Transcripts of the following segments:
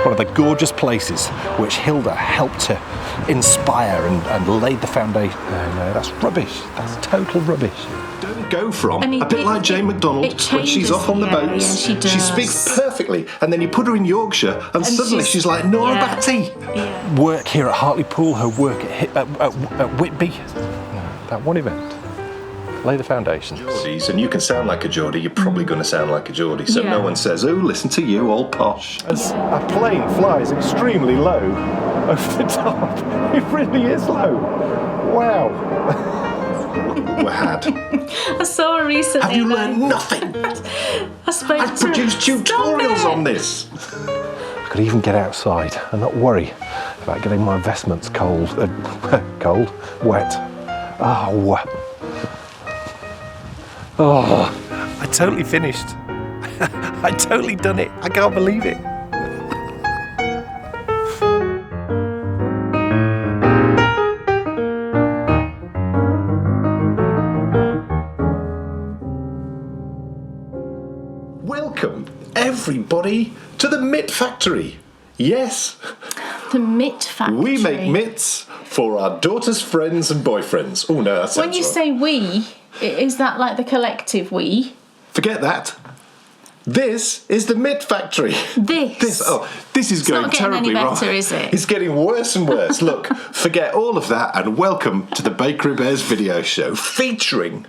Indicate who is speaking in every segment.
Speaker 1: one of the gorgeous places which Hilda helped to inspire and laid the foundation. No, that's rubbish. That's total rubbish. Don't go from a bit like Jane McDonald when she's off on the boats.
Speaker 2: Yeah,
Speaker 1: she speaks perfectly, and then you put her in Yorkshire, and suddenly she's like Nora Batty.
Speaker 2: Yeah.
Speaker 1: Work here at Hartlepool, her work at Whitby. That one event. Lay the foundations. Geordies, and you can sound like a Geordie, you're probably going to sound like a Geordie, so no one says, oh, listen to you, old posh. As a plane flies extremely low over the top. It really is low. Wow. We're had.
Speaker 2: I saw her recently.
Speaker 1: Have you learned nothing? I've produced tutorials on this. I could even get outside and not worry about getting my vestments cold, wet. Oh, I totally finished. I totally done it. I can't believe it. Welcome, everybody, to the Mitt Factory. Yes.
Speaker 2: The Mitt Factory.
Speaker 1: We make mitts for our daughters' friends and boyfriends. Oh, no, that sounds
Speaker 2: When you say we, is that like the collective we?
Speaker 1: Forget that. This is the Mitt Factory. This is going terribly wrong.
Speaker 2: It's not getting any better, is it?
Speaker 1: It's getting worse and worse. Look, forget all of that and welcome to the Bakery Bears video show featuring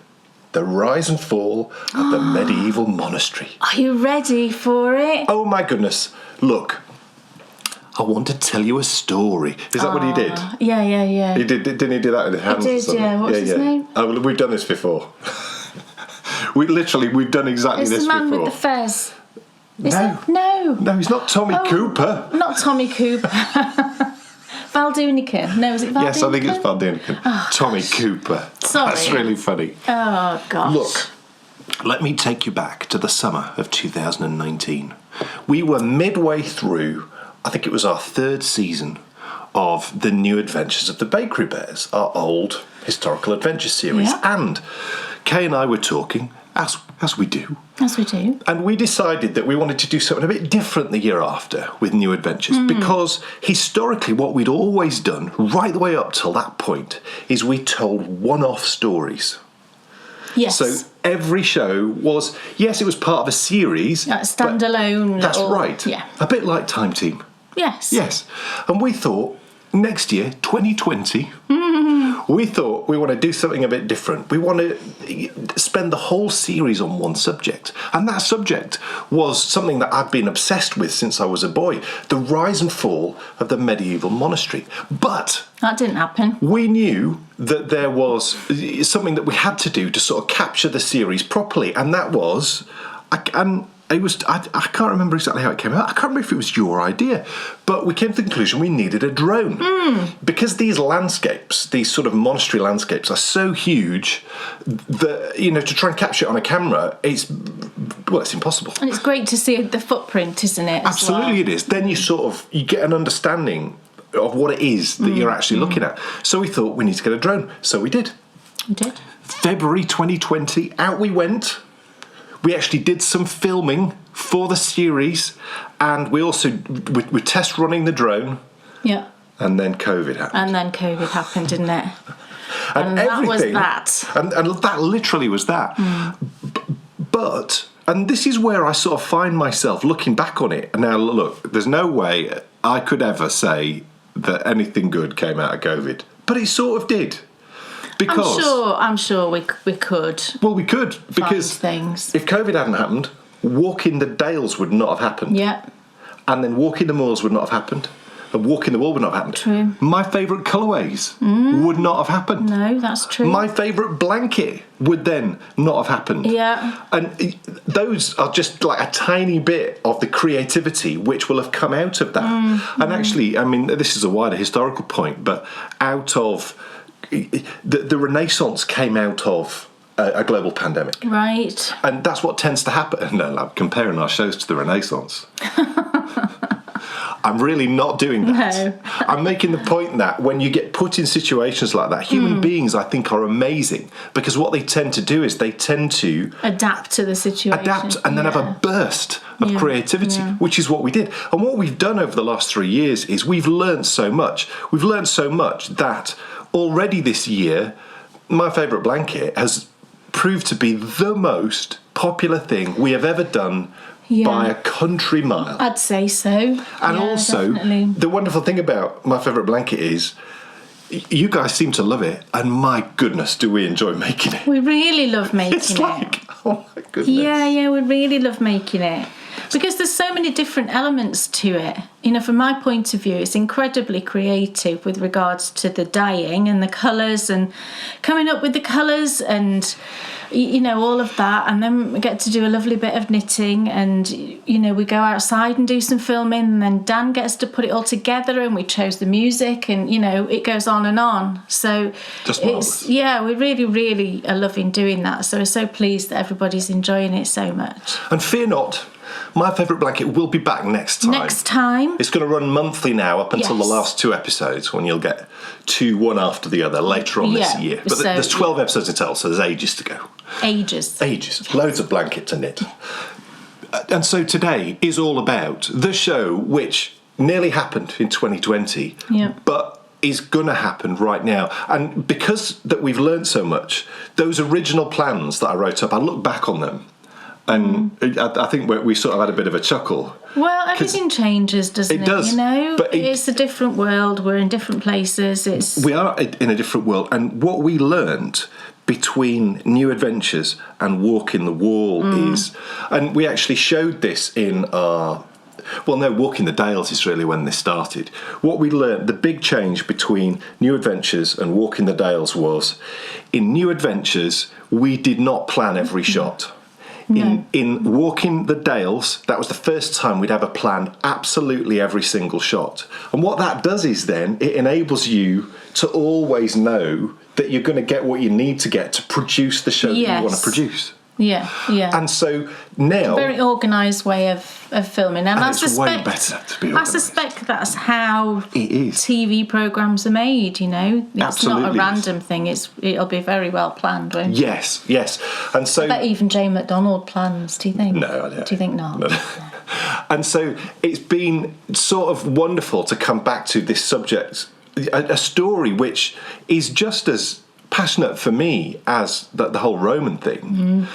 Speaker 1: the rise and fall of the medieval monastery.
Speaker 2: Are you ready for it?
Speaker 1: Oh my goodness. Look, I want to tell you a story. Is that what he did?
Speaker 2: Yeah.
Speaker 1: He did, didn't he do that with his hands?
Speaker 2: He did, yeah. What's his name?
Speaker 1: Oh, well, we've done this before. We've done exactly this before.
Speaker 2: It's the man with the fez.
Speaker 1: No, he's not Tommy Cooper.
Speaker 2: Not Tommy Cooper. Valdunican. No, is it Valdunican?
Speaker 1: Yes, I think it's Valdunican. Oh, Tommy Cooper.
Speaker 2: Sorry.
Speaker 1: That's really funny.
Speaker 2: Oh, gosh.
Speaker 1: Look, let me take you back to the summer of 2019. We were midway through, I think it was our third season of The New Adventures of the Bakery Bears, our old historical adventure series.
Speaker 2: Yeah.
Speaker 1: And Kay and I were talking, as we do.
Speaker 2: As we do.
Speaker 1: And we decided that we wanted to do something a bit different the year after with New Adventures, because historically what we'd always done, right the way up till that point, is we told one-off stories.
Speaker 2: Yes.
Speaker 1: So every show was, yes, it was part of a series.
Speaker 2: Standalone.
Speaker 1: That's right.
Speaker 2: Yeah.
Speaker 1: A bit like Time Team.
Speaker 2: Yes.
Speaker 1: Yes. And we thought, next year, 2020, we thought we want to do something a bit different. We want to spend the whole series on one subject. And that subject was something that I've been obsessed with since I was a boy. The rise and fall of the medieval monastery. But
Speaker 2: that didn't happen.
Speaker 1: We knew that there was something that we had to do to sort of capture the series properly. And that was... I can't remember exactly how it came out. I can't remember if it was your idea, but we came to the conclusion we needed a drone. Because these landscapes, these sort of monastery landscapes, are so huge that, to try and capture it on a camera, it's impossible.
Speaker 2: And it's great to see the footprint, isn't it?
Speaker 1: Absolutely it is. Then you get an understanding of what it is that you're actually looking at. So we thought we need to get a drone. So we did.
Speaker 2: We did.
Speaker 1: February 2020, out we went. We actually did some filming for the series, and we also we're test running the drone. Yeah. And then COVID happened.
Speaker 2: Didn't it? And that was that.
Speaker 1: And that literally was that. But, and this is where I sort of find myself looking back on it. Now, look, there's no way I could ever say that anything good came out of COVID. But it sort of did. Because
Speaker 2: I'm sure we could.
Speaker 1: Well, we could, because
Speaker 2: things.
Speaker 1: If COVID hadn't happened, Walking the Dales would not have happened.
Speaker 2: Yeah.
Speaker 1: And then Walking the Moors would not have happened. And Walking the Wall would not have happened.
Speaker 2: True.
Speaker 1: My favourite colourways would not have happened.
Speaker 2: No, that's true.
Speaker 1: My favourite blanket would then not have happened.
Speaker 2: Yeah.
Speaker 1: And those are just like a tiny bit of the creativity which will have come out of that. And actually, I mean, this is a wider historical point, but out of... The Renaissance came out of a global pandemic.
Speaker 2: Right.
Speaker 1: And that's what tends to happen. No, I'm comparing our shows to the Renaissance. I'm really not doing that.
Speaker 2: No.
Speaker 1: I'm making the point that when you get put in situations like that, human beings, I think, are amazing, because what they tend to do is they tend to...
Speaker 2: adapt to the situation.
Speaker 1: Adapt and then have a burst of creativity, which is what we did. And what we've done over the last 3 years is we've learned so much. We've learned so much that already this year, My Favourite Blanket has proved to be the most popular thing we have ever done by a country mile.
Speaker 2: I'd say so.
Speaker 1: And also,
Speaker 2: definitely.
Speaker 1: the wonderful thing about My Favourite Blanket is you guys seem to love it, and my goodness, do we enjoy making it.
Speaker 2: We really love making
Speaker 1: It's like, oh my goodness.
Speaker 2: Yeah, we really love making it. Because there's so many different elements to it. You know, from my point of view, it's incredibly creative with regards to the dyeing and the colours and coming up with the colours and, you know, all of that. And then we get to do a lovely bit of knitting and, you know, we go outside and do some filming and then Dan gets to put it all together and we chose the music and, you know, it goes on and on. So
Speaker 1: just marvellous.
Speaker 2: we really, really are loving doing that. So we're so pleased that everybody's enjoying it so much.
Speaker 1: And fear not, My Favourite Blanket will be back next time. It's going to run monthly now up until the last 2 episodes, when you'll get 2, one after the other later on this year. But there's 12 episodes in total, so there's ages to go.
Speaker 2: Ages.
Speaker 1: Loads of blanket to knit. And so today is all about the show which nearly happened in 2020, but is going to happen right now. And because that we've learned so much, those original plans that I wrote up, I look back on them. And I think we sort of had a bit of a chuckle.
Speaker 2: Well, everything changes, doesn't it?
Speaker 1: It does.
Speaker 2: You know,
Speaker 1: but
Speaker 2: it's a different world. We're in different places.
Speaker 1: We are in a different world. And what we learned between New Adventures and Walking the Wall is... And we actually showed this in our... Well, no, Walking the Dales is really when this started. What we learned, the big change between New Adventures and Walking the Dales was, in New Adventures, we did not plan every shot. In Walking the Dales, that was the first time we'd ever planned absolutely every single shot. And what that does is then it enables you to always know that you're going to get what you need to get to produce the show that you want to produce.
Speaker 2: Yeah.
Speaker 1: And so now...
Speaker 2: A very organised way of filming. And
Speaker 1: it's way better to be organised.
Speaker 2: I suspect that's how
Speaker 1: it is.
Speaker 2: TV programmes are made, you know. It's
Speaker 1: Absolutely
Speaker 2: not a random thing. It'll be very well planned, won't it?
Speaker 1: Yes. And so...
Speaker 2: I bet even Jane McDonald plans, do you think?
Speaker 1: No, I don't.
Speaker 2: Do you think not?
Speaker 1: No. And so it's been sort of wonderful to come back to this subject, a story which is just as passionate for me as the whole Roman thing,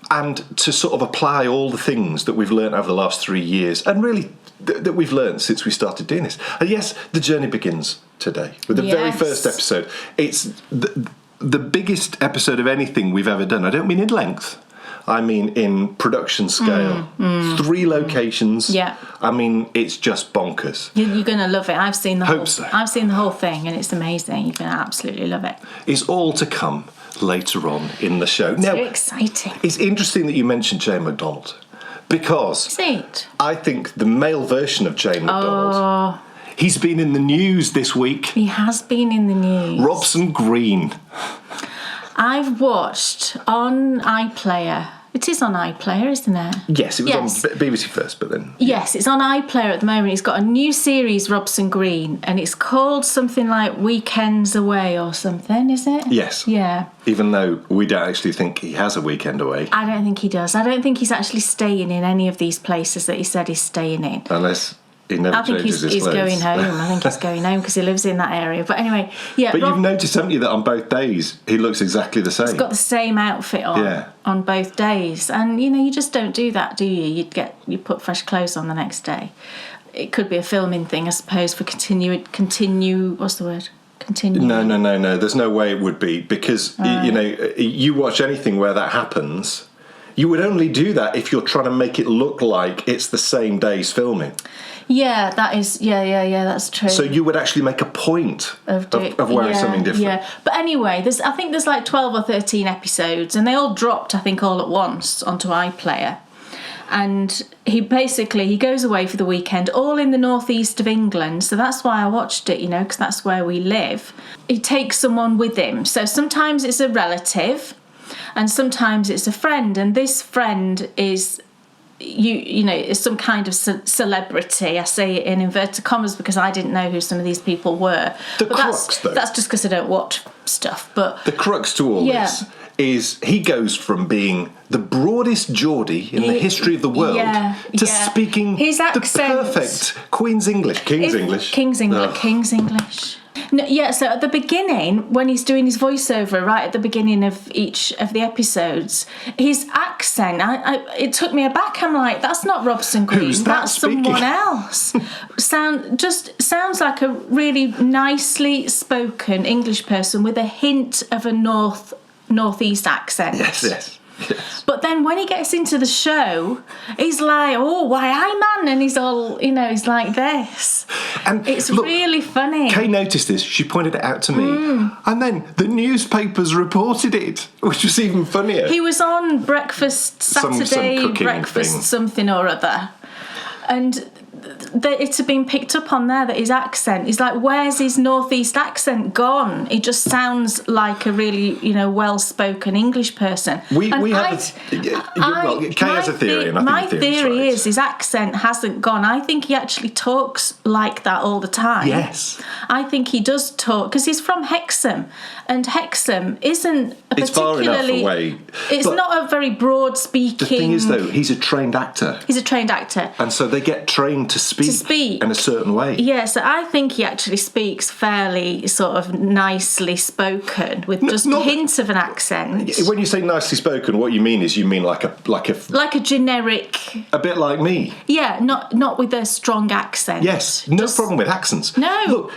Speaker 1: and to sort of apply all the things that we've learned over the last 3 years, and really that we've learned since we started doing this. And yes, the journey begins today with the very first episode. It's the biggest episode of anything we've ever done. I don't mean in length, I mean in production scale. 3 locations. Yeah. I mean, it's just bonkers.
Speaker 2: You're going to love it. I've seen the whole.
Speaker 1: So.
Speaker 2: I've seen the whole thing, and it's amazing. You're going to absolutely love it.
Speaker 1: It's all to come later on in the show.
Speaker 2: It's very exciting.
Speaker 1: It's interesting that you mentioned Jane McDonald, because
Speaker 2: Is it?
Speaker 1: I think the male version of Jane McDonald. He's been in the news this week.
Speaker 2: He has been in the news.
Speaker 1: Robson Green.
Speaker 2: I've watched on iPlayer. It is on iPlayer, isn't it?
Speaker 1: Yes, it was on BBC first, but then...
Speaker 2: Yes, it's on iPlayer at the moment. He's got a new series, Robson Green, and it's called something like Weekends Away or something, is it?
Speaker 1: Yes.
Speaker 2: Yeah.
Speaker 1: Even though we don't actually think he has a weekend away.
Speaker 2: I don't think he does. I don't think he's actually staying in any of these places that he said he's staying in.
Speaker 1: Unless... He never
Speaker 2: I think he's going home. I think he's going home because he lives in that area. But anyway, yeah.
Speaker 1: But you've noticed, haven't you, that on both days he looks exactly the same.
Speaker 2: He's got the same outfit on both days, and you know you just don't do that, do you? You put fresh clothes on the next day. It could be a filming thing, I suppose, for what's the word? Continue.
Speaker 1: No. There's no way it would be, because you know, you watch anything where that happens. You would only do that if you're trying to make it look like it's the same day's filming.
Speaker 2: Yeah, that is. Yeah, that's true.
Speaker 1: So you would actually make a point of wearing something different. Yeah,
Speaker 2: but anyway, I think there's like 12 or 13 episodes, and they all dropped, I think, all at once onto iPlayer. And he goes away for the weekend, all in the northeast of England. So that's why I watched it, you know, because that's where we live. He takes someone with him. So sometimes it's a relative, and sometimes it's a friend, and this friend is you know is some kind of celebrity. I say it in inverted commas because I didn't know who some of these people were.
Speaker 1: That's just because I don't watch stuff.
Speaker 2: But
Speaker 1: the crux to all this is he goes from being the broadest Geordie in the history of the world to speaking
Speaker 2: his accent,
Speaker 1: the perfect Queen's English, King's English.
Speaker 2: King's English. No, yeah, so at the beginning, when he's doing his voiceover, right at the beginning of each of the episodes, his accent, it took me aback. I'm like, that's not Robson Green.
Speaker 1: Who's that
Speaker 2: that's
Speaker 1: speaking?
Speaker 2: Someone else. Sounds like a really nicely spoken English person with a hint of a northeast accent.
Speaker 1: Yes.
Speaker 2: But then when he gets into the show, he's like, oh, why I man? And he's all, he's like this.
Speaker 1: And
Speaker 2: it's
Speaker 1: look,
Speaker 2: really funny.
Speaker 1: Kay noticed this. She pointed it out to me. And then the newspapers reported it, which was even funnier.
Speaker 2: He was on Breakfast Saturday,
Speaker 1: some
Speaker 2: Breakfast
Speaker 1: thing.
Speaker 2: Something or other. And it had been picked up on there that his accent, he's like, where's his northeast accent gone? He just sounds like a really, well-spoken English person.
Speaker 1: Kay has a theory, and I think
Speaker 2: my
Speaker 1: the
Speaker 2: theory
Speaker 1: right.
Speaker 2: is his accent hasn't gone. I think he actually talks like that all the time.
Speaker 1: Yes.
Speaker 2: I think he does talk, because he's from Hexham, and Hexham isn't
Speaker 1: It's far enough away.
Speaker 2: It's not a very broad-speaking...
Speaker 1: The thing is, though, he's a trained actor.
Speaker 2: He's a trained actor.
Speaker 1: And so they get trained to speak in a certain way.
Speaker 2: Yeah, so I think he actually speaks fairly sort of nicely spoken with just hints of an accent.
Speaker 1: When you say nicely spoken, what you mean is like a
Speaker 2: generic,
Speaker 1: a bit like me.
Speaker 2: Yeah, not with a strong accent.
Speaker 1: Yes, no problem with accents.
Speaker 2: No.
Speaker 1: Look,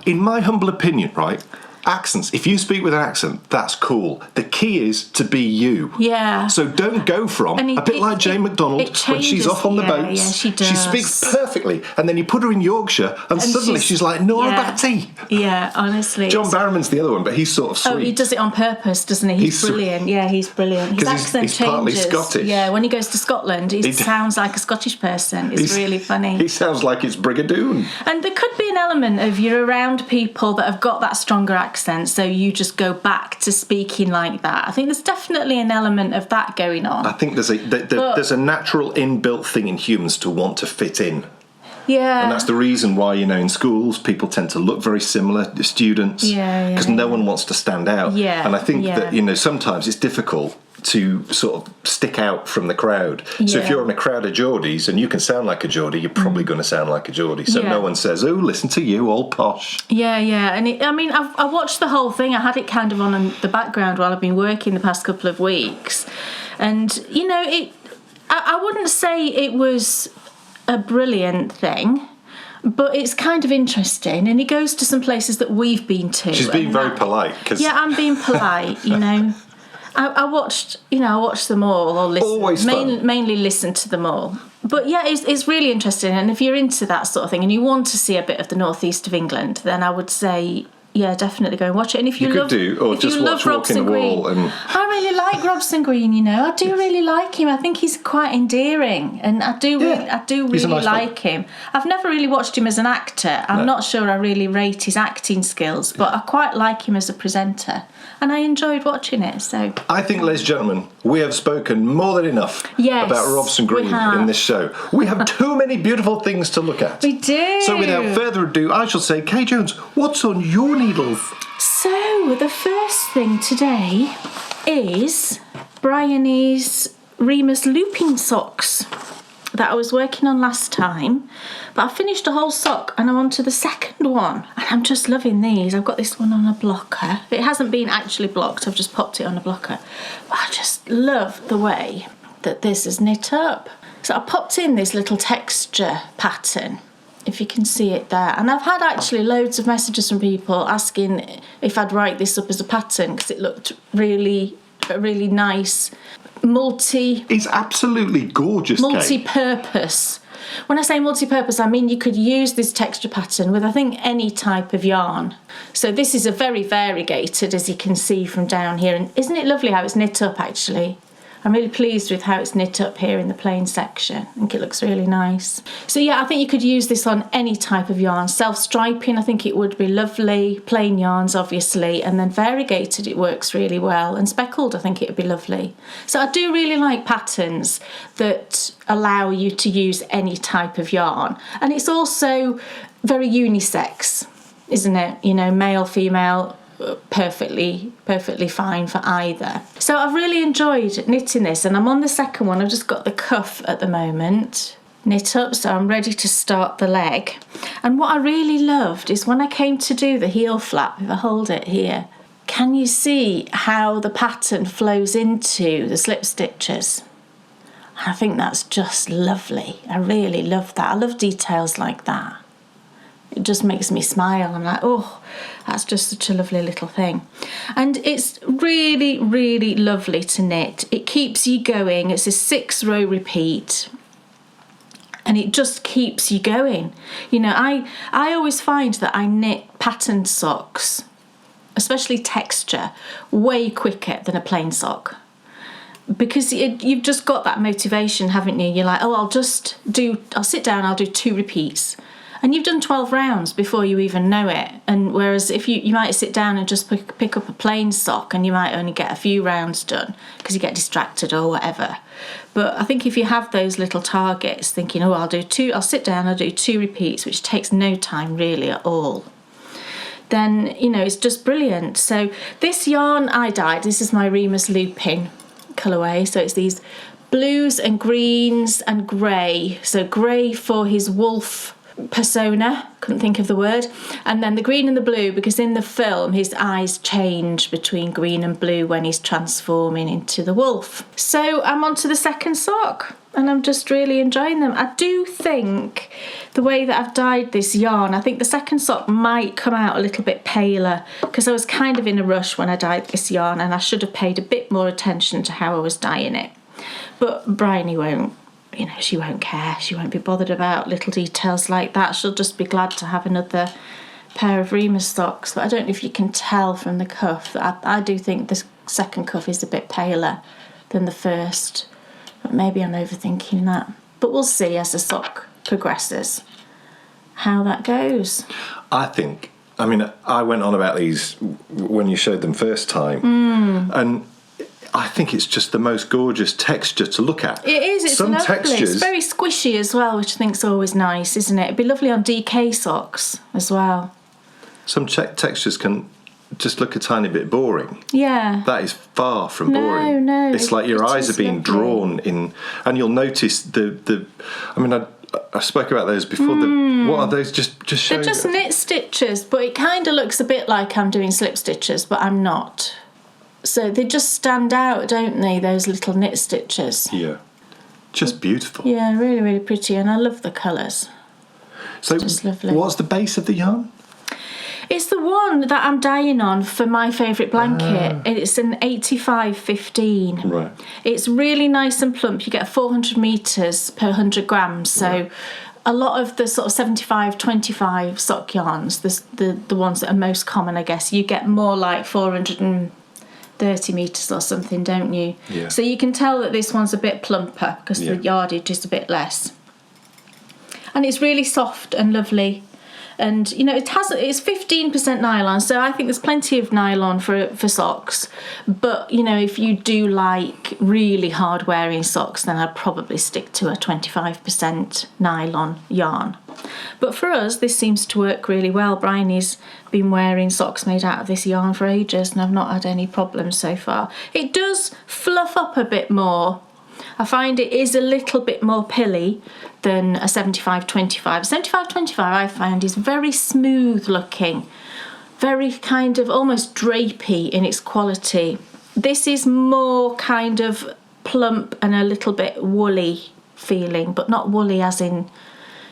Speaker 1: in my humble opinion, right? Accents. If you speak with an accent, that's cool. The key is to be you.
Speaker 2: Yeah.
Speaker 1: So don't go from a bit like Jane McDonald when she's off on the boats.
Speaker 2: Yeah, she does.
Speaker 1: She speaks perfectly, and then you put her in Yorkshire, and suddenly she's like Nora Batty.
Speaker 2: Yeah, honestly.
Speaker 1: John Barrowman's the other one, but he's sort of sweet.
Speaker 2: Oh, he does it on purpose, doesn't he? He's brilliant. Yeah, he's brilliant. His accent
Speaker 1: he's partly
Speaker 2: changes.
Speaker 1: Scottish.
Speaker 2: Yeah, when he goes to Scotland, he sounds like a Scottish person. It's really funny.
Speaker 1: He sounds like it's Brigadoon.
Speaker 2: And there could be an element of you're around people that have got that stronger accent, so you just go back to speaking like that. I think there's definitely an element of that going on.
Speaker 1: I think there's a natural inbuilt thing in humans to want to fit in.
Speaker 2: Yeah.
Speaker 1: And that's the reason why, in schools, people tend to look very similar, the students, because no one wants to stand out.
Speaker 2: Yeah.
Speaker 1: And I think that, sometimes it's difficult to sort of stick out from the crowd. So if you're in a crowd of Geordies and you can sound like a Geordie, you're probably going to sound like a Geordie. So no one says, oh, listen to you, all posh.
Speaker 2: Yeah. And I watched the whole thing. I had it kind of on in the background while I've been working the past couple of weeks. And, I wouldn't say it was a brilliant thing, but it's kind of interesting. And he goes to some places that we've been to.
Speaker 1: She's being very polite.
Speaker 2: Yeah, I'm being polite, I watched them all, or mainly listened to them all. But yeah, it's really interesting. And if you're into that sort of thing and you want to see a bit of the northeast of England, then I would say, yeah, definitely go and watch it. And if you love Robson Green, I really like Robson Green. I do really like him. I think he's quite endearing, and I do really like him. I've never really watched him as an actor. I'm not sure I really rate his acting skills, but I quite like him as a presenter, and I enjoyed watching it. So
Speaker 1: I think, ladies and gentlemen, we have spoken more than enough about Robson Green in this show. We have too many beautiful things to look at.
Speaker 2: We do.
Speaker 1: So without further ado, I shall say, Kay Jones, what's on your needles?
Speaker 2: So the first thing today is Bryony's Remus Lupin socks that I was working on last time, but I finished a whole sock and I'm on to the second one, and I'm just loving these. I've got this one on a blocker. It hasn't been actually blocked, I've just popped it on a blocker, but I just love the way that this is knit up. So I popped in this little texture pattern, if you can see it there, and I've had actually loads of messages from people asking if I'd write this up as a pattern, because it looked really nice.
Speaker 1: It's absolutely gorgeous.
Speaker 2: Multi-purpose. When I say multi-purpose, I mean you could use this texture pattern with, I think, any type of yarn. So this is a very variegated, as you can see from down here, and isn't it lovely how it's knit up actually? I'm really pleased with how it's knit up here in the plain section. I think it looks really nice. So yeah, I think you could use this on any type of yarn. Self-striping, I think it would be lovely. Plain yarns, obviously, and then variegated, it works really well. And speckled, I think it would be lovely. So I do really like patterns that allow you to use any type of yarn. And it's also very unisex, isn't it? Male, female, perfectly fine for either. So I've really enjoyed knitting this, and I'm on the second one. I've just got the cuff at the moment knit up, so I'm ready to start the leg. And what I really loved is when I came to do the heel flap, if I hold it here, can you see how the pattern flows into the slip stitches? I think that's just lovely. I really love that. I love details like that. It just makes me smile. I'm like, oh, that's just such a lovely little thing. And it's really, really lovely to knit. It keeps you going. It's a 6-row repeat. And it just keeps you going. You know, I always find that I knit patterned socks, especially texture, way quicker than a plain sock. Because you've just got that motivation, haven't you? You're like, oh, I'll sit down, I'll do 2 repeats. And you've done 12 rounds before you even know it. And whereas if you might sit down and just pick up a plain sock and you might only get a few rounds done because you get distracted or whatever. But I think if you have those little targets, thinking, oh, I'll sit down, I'll do 2 repeats, which takes no time really at all, then, you know, it's just brilliant. So this yarn I dyed, this is my Remus Lupin colourway. So it's these blues and greens and grey. So grey for his wolf persona, couldn't think of the word, and then the green and the blue, because in the film his eyes change between green and blue when he's transforming into the wolf. So I'm on to the second sock and I'm just really enjoying them. I do think the way that I've dyed this yarn, I think the second sock might come out a little bit paler because I was kind of in a rush when I dyed this yarn and I should have paid a bit more attention to how I was dyeing it. But Bryony won't. You know, she won't care. She won't be bothered about little details like that. She'll just be glad to have another pair of Remus socks. But I don't know if you can tell from the cuff that I do think the second cuff is a bit paler than the first. But maybe I'm overthinking that. But we'll see as the sock progresses how that goes.
Speaker 1: I went on about these when you showed them first time. And I think it's just the most gorgeous texture to look at.
Speaker 2: It is, it's
Speaker 1: Some
Speaker 2: lovely.
Speaker 1: textures,
Speaker 2: It's very squishy as well, which I think's always nice, isn't it? It'd be lovely on DK socks as well.
Speaker 1: some textures can just look a tiny bit boring.
Speaker 2: Yeah.
Speaker 1: That is far from boring.
Speaker 2: No.
Speaker 1: It's like your eyes are being
Speaker 2: lovely.
Speaker 1: drawn in, and you'll notice I spoke about those before. What are those? Just show.
Speaker 2: They're just knit stitches, but it kind of looks a bit like I'm doing slip stitches, but I'm not. So they just stand out, don't they, those little knit stitches?
Speaker 1: Yeah. Just beautiful.
Speaker 2: Yeah, really, really pretty, and I love the colours.
Speaker 1: So
Speaker 2: just lovely.
Speaker 1: What's the base of the yarn?
Speaker 2: It's the one that I'm dyeing on for my favourite blanket. It's an 85-15.
Speaker 1: Right.
Speaker 2: It's really nice and plump. You get 400 metres per 100 grams. So a lot of the sort of 75-25 sock yarns, the ones that are most common, I guess, you get more like 430 metres or something, don't you?
Speaker 1: Yeah.
Speaker 2: So you can tell that this one's a bit plumper because the yardage is a bit less. And it's really soft and lovely. And, you know, it's 15% nylon, so I think there's plenty of nylon for socks. But, you know, if you do like really hard-wearing socks, then I'd probably stick to a 25% nylon yarn. But for us, this seems to work really well. Bryony's been wearing socks made out of this yarn for ages, and I've not had any problems so far. It does fluff up a bit more. I find it is a little bit more pilly than a 75-25. 75-25 I find is very smooth looking, very kind of almost drapey in its quality. This is more kind of plump and a little bit woolly feeling, but not woolly as in,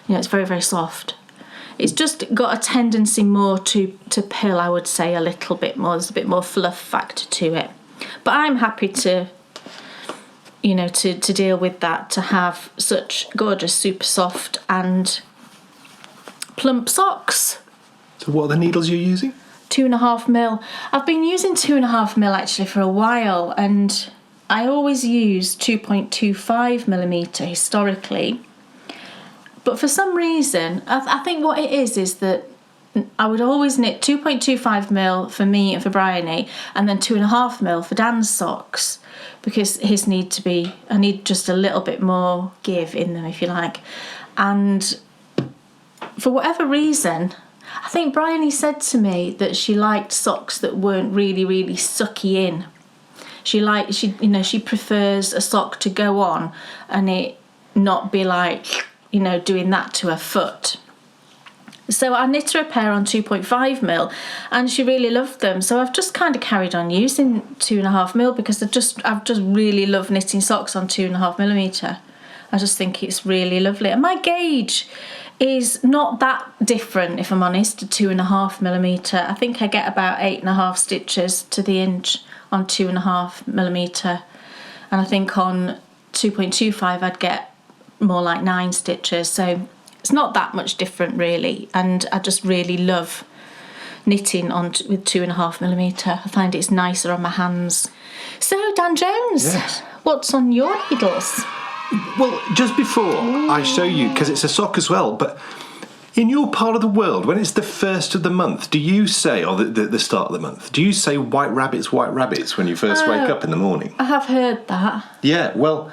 Speaker 2: you know, it's very, very soft. It's just got a tendency more to pill, I would say, a little bit more. There's a bit more fluff factor to it. But I'm happy to, you know, to deal with that, to have such gorgeous, super soft and plump socks.
Speaker 1: So what are the needles you're using?
Speaker 2: 2.5mm. I've been using 2.5mm actually for a while, and I always use 2.25mm historically. But for some reason, I think what it is that I would always knit 2.25mm for me and for Bryony, and then 2.5mm for Dan's socks, because I need just a little bit more give in them, if you like. And for whatever reason, I think Bryony said to me that she liked socks that weren't really, really sucky in. She prefers a sock to go on and it not be like, doing that to her foot. So I knit her a pair on 2.5mm and she really loved them. So I've just kind of carried on using 2.5mm because I've just really love knitting socks on 2.5mm. I just think it's really lovely. And my gauge is not that different, if I'm honest, to 2.5mm. I think I get about 8.5 stitches to the inch on 2.5mm. And I think on 2.25 I'd get more like 9 stitches. So it's not that much different really. And I just really love knitting with 2.5mm. I find it's nicer on my hands. So Dan Jones,
Speaker 1: yes.
Speaker 2: What's on your needles?
Speaker 1: Well, just before I show you, because it's a sock as well, but in your part of the world, when it's the first of the month, do you say, or the start of the month, do you say white rabbits when you first wake up in the morning?
Speaker 2: I have heard that.
Speaker 1: Yeah, well,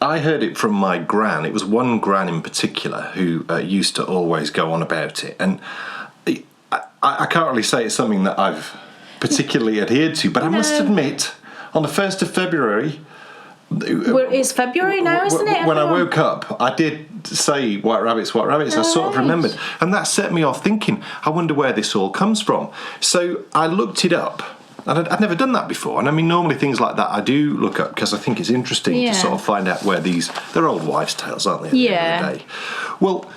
Speaker 1: I heard it from my gran. It was one gran in particular who used to always go on about it. And I can't really say it's something that I've particularly adhered to, but I must admit, on the 1st of February...
Speaker 2: It's February now, isn't it?
Speaker 1: When I woke up, I did say white rabbits. I sort of remembered. And that set me off thinking, I wonder where this all comes from. So I looked it up. And I'd never done that before. And I mean, normally things like that I do look up because I think it's interesting to sort of find out where they're old wives' tales, aren't they, at the end of the day? Well,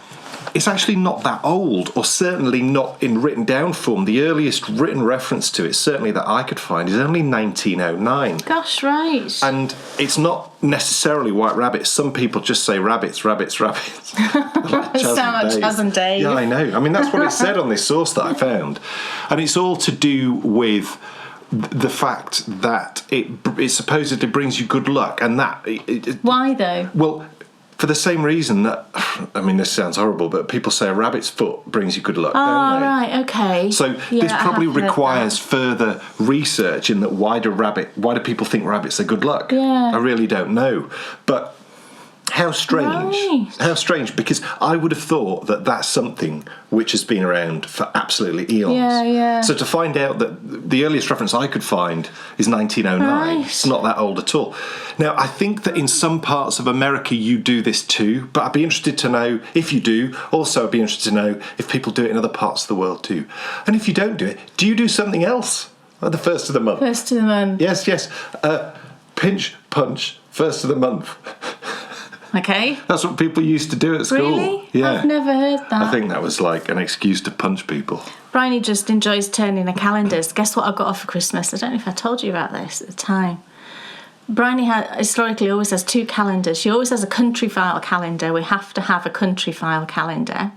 Speaker 1: it's actually not that old, or certainly not in written down form. The earliest written reference to it, certainly that I could find, is only 1909.
Speaker 2: Gosh, right.
Speaker 1: And it's not necessarily white rabbits. Some people just say rabbits. Like
Speaker 2: Sound like Chas and Dave.
Speaker 1: Yeah, I know. I mean, that's what it said on this source that I found. And it's all to do with the fact that it supposedly brings you good luck. And that...
Speaker 2: Why, though?
Speaker 1: Well... For the same reason that, I mean, this sounds horrible, but people say a rabbit's foot brings you good luck, don't they?
Speaker 2: Oh, right, okay.
Speaker 1: So this probably requires further research in that why do people think rabbits are good luck?
Speaker 2: Yeah.
Speaker 1: I really don't know. But how strange.
Speaker 2: Right.
Speaker 1: How strange, because I would have thought that that's something which has been around for absolutely eons.
Speaker 2: Yeah.
Speaker 1: So to find out that the earliest reference I could find is 1909,
Speaker 2: right.
Speaker 1: It's not that old at all. Now, I think that in some parts of America you do this too, but I'd be interested to know if you do. Also, I'd be interested to know if people do it in other parts of the world too. And if you don't do it, do you do something else at the first of the month?
Speaker 2: First of the month.
Speaker 1: Yes. Pinch, punch, first of the month.
Speaker 2: Okay.
Speaker 1: That's what people used to do at school.
Speaker 2: Really?
Speaker 1: Yeah.
Speaker 2: I've never heard that.
Speaker 1: I think that was like an excuse to punch people.
Speaker 2: Bryony just enjoys turning her calendars. Guess what I got off for Christmas? I don't know if I told you about this at the time. Bryony historically always has 2 calendars. She always has a country file calendar. We have to have a country file calendar.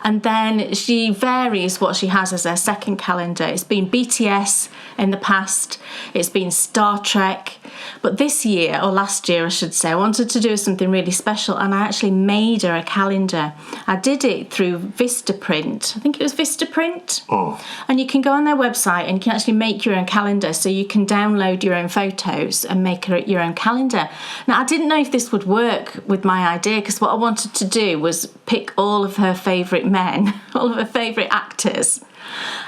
Speaker 2: And then she varies what she has as her second calendar. It's been BTS in the past. It's been Star Trek. But this year, or last year I should say, I wanted to do something really special and I actually made her a calendar. I did it through Vistaprint. I think it was Vistaprint.
Speaker 1: Oh.
Speaker 2: And you can go on their website and you can actually make your own calendar. So you can download your own photos and make your own calendar. Now, I didn't know if this would work with my idea because what I wanted to do was pick all of her favourite men, all of her favourite actors,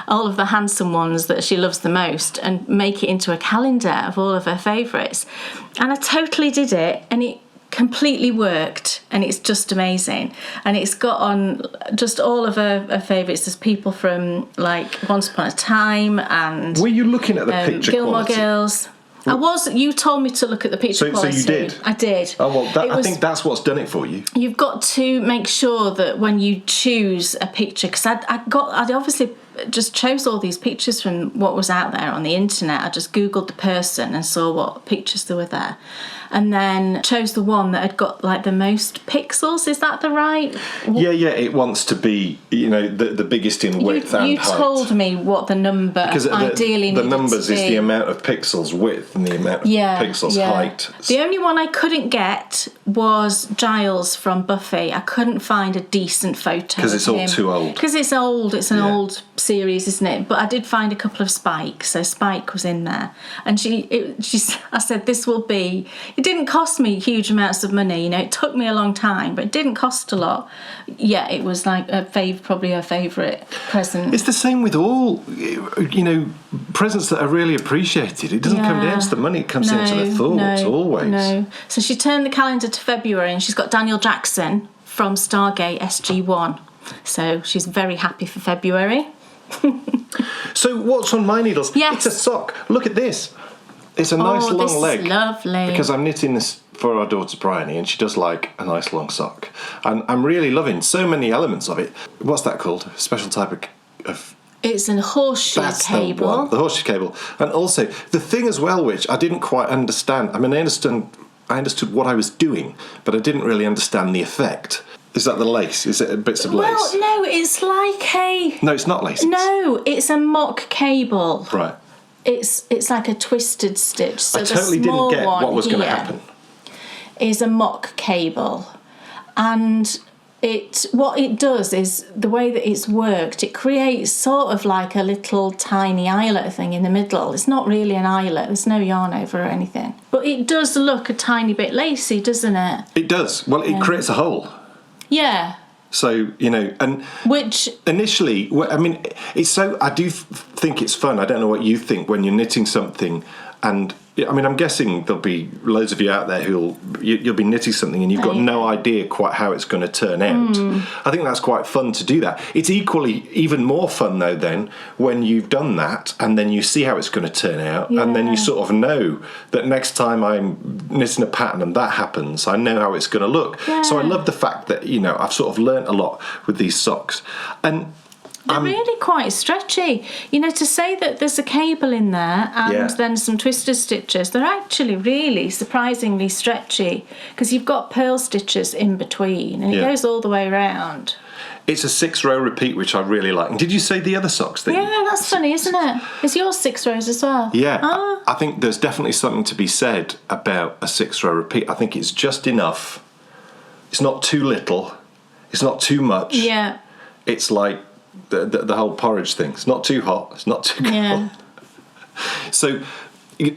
Speaker 2: all of the handsome ones that she loves the most, and make it into a calendar of all of her favourites. And I totally did it, and it completely worked, and it's just amazing. And it's got on just all of her favourites. There's people from like Once Upon a Time and
Speaker 1: were you looking at the picture
Speaker 2: Gilmore
Speaker 1: quality?
Speaker 2: Girls. I was. You told me to look at the picture quality. So
Speaker 1: you did?
Speaker 2: I did.
Speaker 1: Oh, well, I think that's what's done it for you.
Speaker 2: You've got to make sure that when you choose a picture, because I obviously just chose all these pictures from what was out there on the internet. I just Googled the person and saw what pictures there were there. And then chose the one that had got like the most pixels. Is that the right?
Speaker 1: Yeah. It wants to be, the biggest in width and height.
Speaker 2: You told me what the number ideally needed to be.
Speaker 1: The numbers is the amount of pixels width and the amount of pixels height.
Speaker 2: The only one I couldn't get was Giles from Buffy. I couldn't find a decent photo
Speaker 1: because it's all too old.
Speaker 2: Because it's old. It's an old series, isn't it? But I did find a couple of Spike, so Spike was in there, and I said this will be It didn't cost me huge amounts of money, you know. It took me a long time, but it didn't cost a lot. Yeah, it was like probably her favourite present.
Speaker 1: It's the same with all, you know, presents that are really appreciated. It doesn't come down to the money, it comes down to the thoughts, always.
Speaker 2: No. So she turned the calendar to February and she's got Daniel Jackson from Stargate SG-1. So she's very happy for February.
Speaker 1: So what's on my needles?
Speaker 2: Yes.
Speaker 1: It's a sock. Look at this. It's a nice long
Speaker 2: this
Speaker 1: leg.
Speaker 2: Is lovely.
Speaker 1: Because I'm knitting this for our daughter Bryony, and she does like a nice long sock. And I'm really loving so many elements of it. What's that called? A special type of
Speaker 2: It's a horseshoe cable.
Speaker 1: The horseshoe cable. And also, the thing as well, which I didn't quite understand. I mean, I understood what I was doing, but I didn't really understand the effect. Is that the lace? Is it bits of lace?
Speaker 2: Well, no, it's like a...
Speaker 1: No, it's not lace.
Speaker 2: No, it's a mock cable.
Speaker 1: Right.
Speaker 2: It's like a twisted stitch. So
Speaker 1: I totally didn't get what was going to happen.
Speaker 2: Is a mock cable, and what it does is the way that it's worked. It creates sort of like a little tiny eyelet thing in the middle. It's not really an eyelet. There's no yarn over or anything, but it does look a tiny bit lacy, doesn't it?
Speaker 1: It does. Well, it creates a hole.
Speaker 2: Yeah.
Speaker 1: So, you know, and
Speaker 2: which
Speaker 1: initially, I mean, it's so, I do think it's fun. I don't know what you think when you're knitting something, and I mean, I'm guessing there'll be loads of you out there you'll be knitting something and you've got no idea quite how it's going to turn out. I think that's quite fun to do that. It's even more fun though then when you've done that and then you see how it's going to turn out, and then you sort of know that next time I'm knitting a pattern and that happens, I know how it's going to look. So I love the fact that, you know, I've sort of learnt a lot with these socks. And
Speaker 2: they're really quite stretchy. You know, to say that there's a cable in there and then some twisted stitches, they're actually really surprisingly stretchy because you've got purl stitches in between and it goes all the way around.
Speaker 1: It's a 6-row repeat, which I really like. And did you say the other socks?
Speaker 2: That's funny, isn't it? Is yours 6 rows as well?
Speaker 1: Yeah. I think there's definitely something to be said about a 6-row repeat. I think it's just enough. It's not too little. It's not too much.
Speaker 2: Yeah.
Speaker 1: It's like the whole porridge thing. It's not too hot, it's not too cold. Yeah. So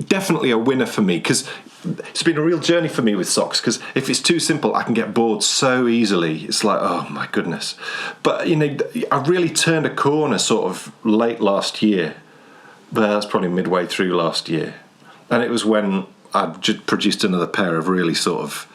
Speaker 1: definitely a winner for me, because it's been a real journey for me with socks, because if it's too simple I can get bored so easily. It's like, oh my goodness. But you know, I really turned a corner sort of late last year. Well, that's probably midway through last year, and it was when I just produced another pair of really sort of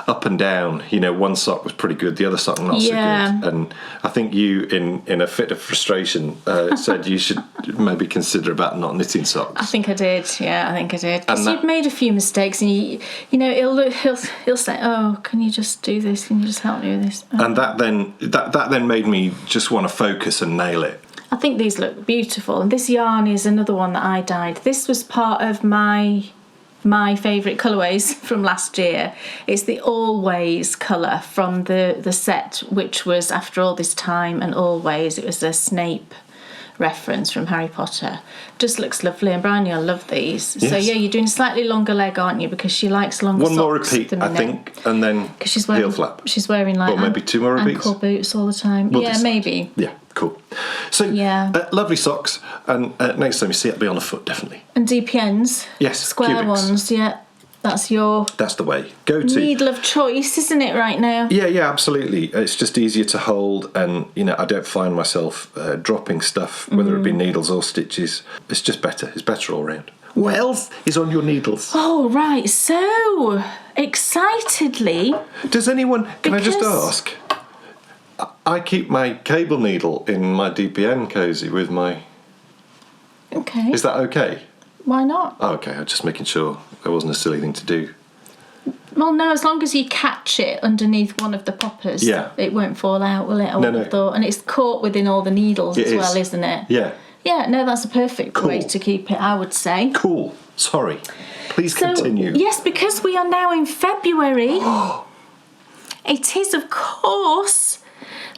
Speaker 1: up and down. You know, one sock was pretty good, the other sock not so good. And I think you, in a fit of frustration, said you should maybe consider about not knitting socks.
Speaker 2: I think I did. Yeah, I think I did. Because you'd made a few mistakes, and you know, he'll say, "Oh, can you just do this? Can you just help me with this?" Oh.
Speaker 1: And that then made me just want to focus and nail it.
Speaker 2: I think these look beautiful, and this yarn is another one that I dyed. This was part of my favourite colourways from last year. It's the Always colour from the set, which was After All This Time and Always. It was a Snape reference from Harry Potter. Just looks lovely, and Bryony will love these. Yes. So yeah, you're doing a slightly longer leg, aren't you? Because she likes longer socks.
Speaker 1: One more repeat, I think, and then heel flap.
Speaker 2: She's wearing like
Speaker 1: maybe 2 more repeats.
Speaker 2: Ankle boots all the time. Maybe.
Speaker 1: Yeah, cool. So lovely socks, and next time you see it, be on the foot, definitely.
Speaker 2: And DPNs.
Speaker 1: Yes,
Speaker 2: square
Speaker 1: cubics.
Speaker 2: Ones. Yeah. That's the way. Go to needle of choice, isn't it, right now?
Speaker 1: Yeah, absolutely. It's just easier to hold, and you know, I don't find myself dropping stuff, whether it be needles or stitches. It's just better. It's better all round. What else is on your needles?
Speaker 2: Oh, right. So excitedly.
Speaker 1: Does anyone? Can I just ask? I keep my cable needle in my DPN cozy with my.
Speaker 2: Okay.
Speaker 1: Is that okay?
Speaker 2: Why not?
Speaker 1: Oh, okay. I'm just making sure it wasn't a silly thing to do.
Speaker 2: Well, no, as long as you catch it underneath one of the poppers, it won't fall out, will it? I would have thought. And it's caught within all the needles as well, isn't it?
Speaker 1: Yeah.
Speaker 2: Yeah, no, that's a perfect way to keep it, I would say.
Speaker 1: Cool. Sorry. Please continue.
Speaker 2: Yes, because we are now in February. It is, of course,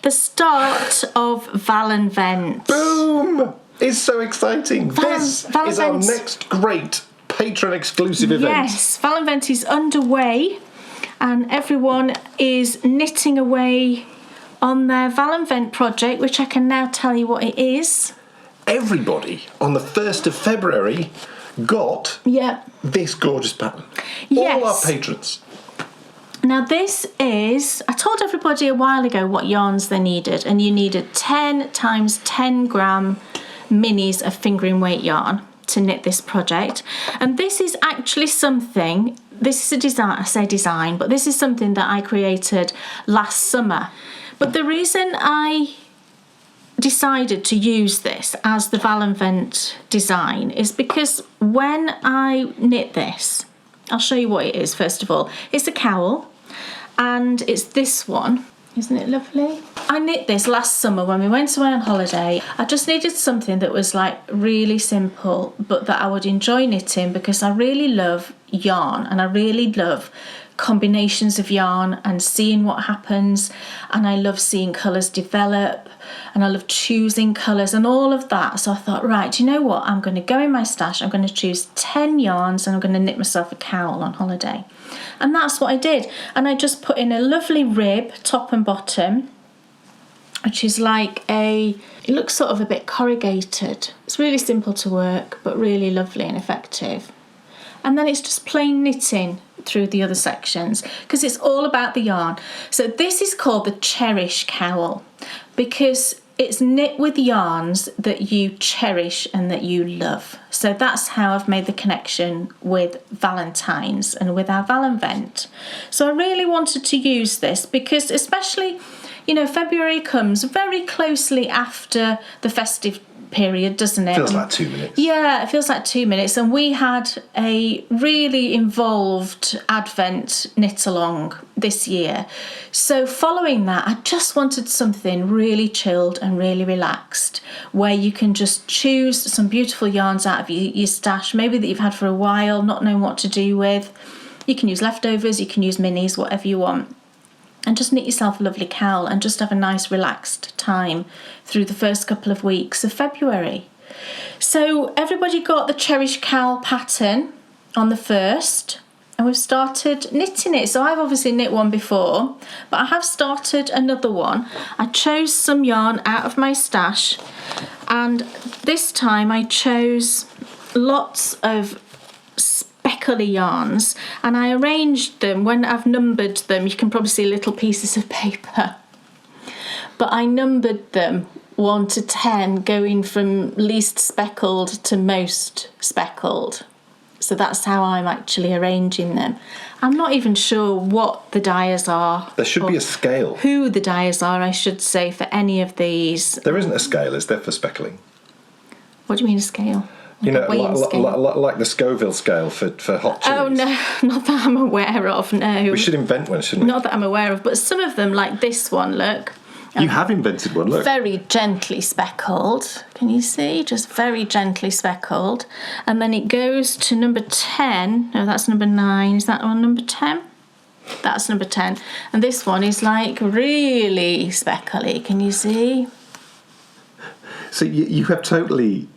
Speaker 2: the start of Valenvent.
Speaker 1: Boom! It's so exciting. This is our next great patron exclusive event.
Speaker 2: Yes, Valenvent is underway, and everyone is knitting away on their Valenvent project, which I can now tell you what it is.
Speaker 1: Everybody on the 1st of February got
Speaker 2: Yeah.
Speaker 1: this gorgeous pattern.
Speaker 2: Yes.
Speaker 1: All our patrons.
Speaker 2: Now this is, I told everybody a while ago what yarns they needed, and you needed 10 times 10 gram minis of fingering weight yarn to knit this project. And this is actually something, this is a design, I say design, but this is something that I created last summer. But the reason I decided to use this as the Valenvent design is because when I knit this, I'll show you what it is first of all. It's a cowl, and it's this one. Isn't it lovely? I knit this last summer when we went away on holiday. I just needed something that was like really simple, but that I would enjoy knitting, because I really love yarn and I really love combinations of yarn and seeing what happens, and I love seeing colours develop, and I love choosing colours and all of that. So I thought, right, do you know what, I'm going to go in my stash, I'm going to choose 10 yarns, and I'm going to knit myself a cowl on holiday. And that's what I did. And I just put in a lovely rib, top and bottom, which is like it looks sort of a bit corrugated. It's really simple to work, but really lovely and effective. And then it's just plain knitting through the other sections, because it's all about the yarn. So this is called the Cherish Cowl, because it's knit with yarns that you cherish and that you love. So that's how I've made the connection with Valentine's and with our Valenvent. So I really wanted to use this because, especially, you know, February comes very closely after the festive period, doesn't it?
Speaker 1: Feels like 2 minutes.
Speaker 2: Yeah, it feels like 2 minutes. And we had a really involved Advent knit along this year. So following that, I just wanted something really chilled and really relaxed, where you can just choose some beautiful yarns out of your stash, maybe that you've had for a while, not knowing what to do with. You can use leftovers, you can use minis, whatever you want. And just knit yourself a lovely cowl and just have a nice relaxed time through the first couple of weeks of February. So everybody got the Cherish Cowl pattern on the 1st, and we've started knitting it. So I've obviously knit one before, but I have started another one. I chose some yarn out of my stash, and this time I chose lots of speckly yarns, and I arranged them. When I've numbered them, you can probably see little pieces of paper, but I numbered them 1 to 10, going from least speckled to most speckled. So that's how I'm actually arranging them. I'm not even sure what the dyers are.
Speaker 1: There should be a scale.
Speaker 2: Who the dyers are, I should say, for any of these.
Speaker 1: There isn't a scale, is there, for speckling?
Speaker 2: What do you mean a scale?
Speaker 1: You know,
Speaker 2: Scale?
Speaker 1: like the Scoville scale for hot chilies.
Speaker 2: Oh, no, not that I'm aware of, no.
Speaker 1: We should invent one, shouldn't we?
Speaker 2: Not that I'm aware of, but some of them, like this one, look.
Speaker 1: You have invented one, look.
Speaker 2: Very gently speckled. Can you see? Just very gently speckled. And then it goes to number 10. No, that's number 9. Is that one number 10? That's number 10. And this one is like really speckly. Can you see?
Speaker 1: So you have totally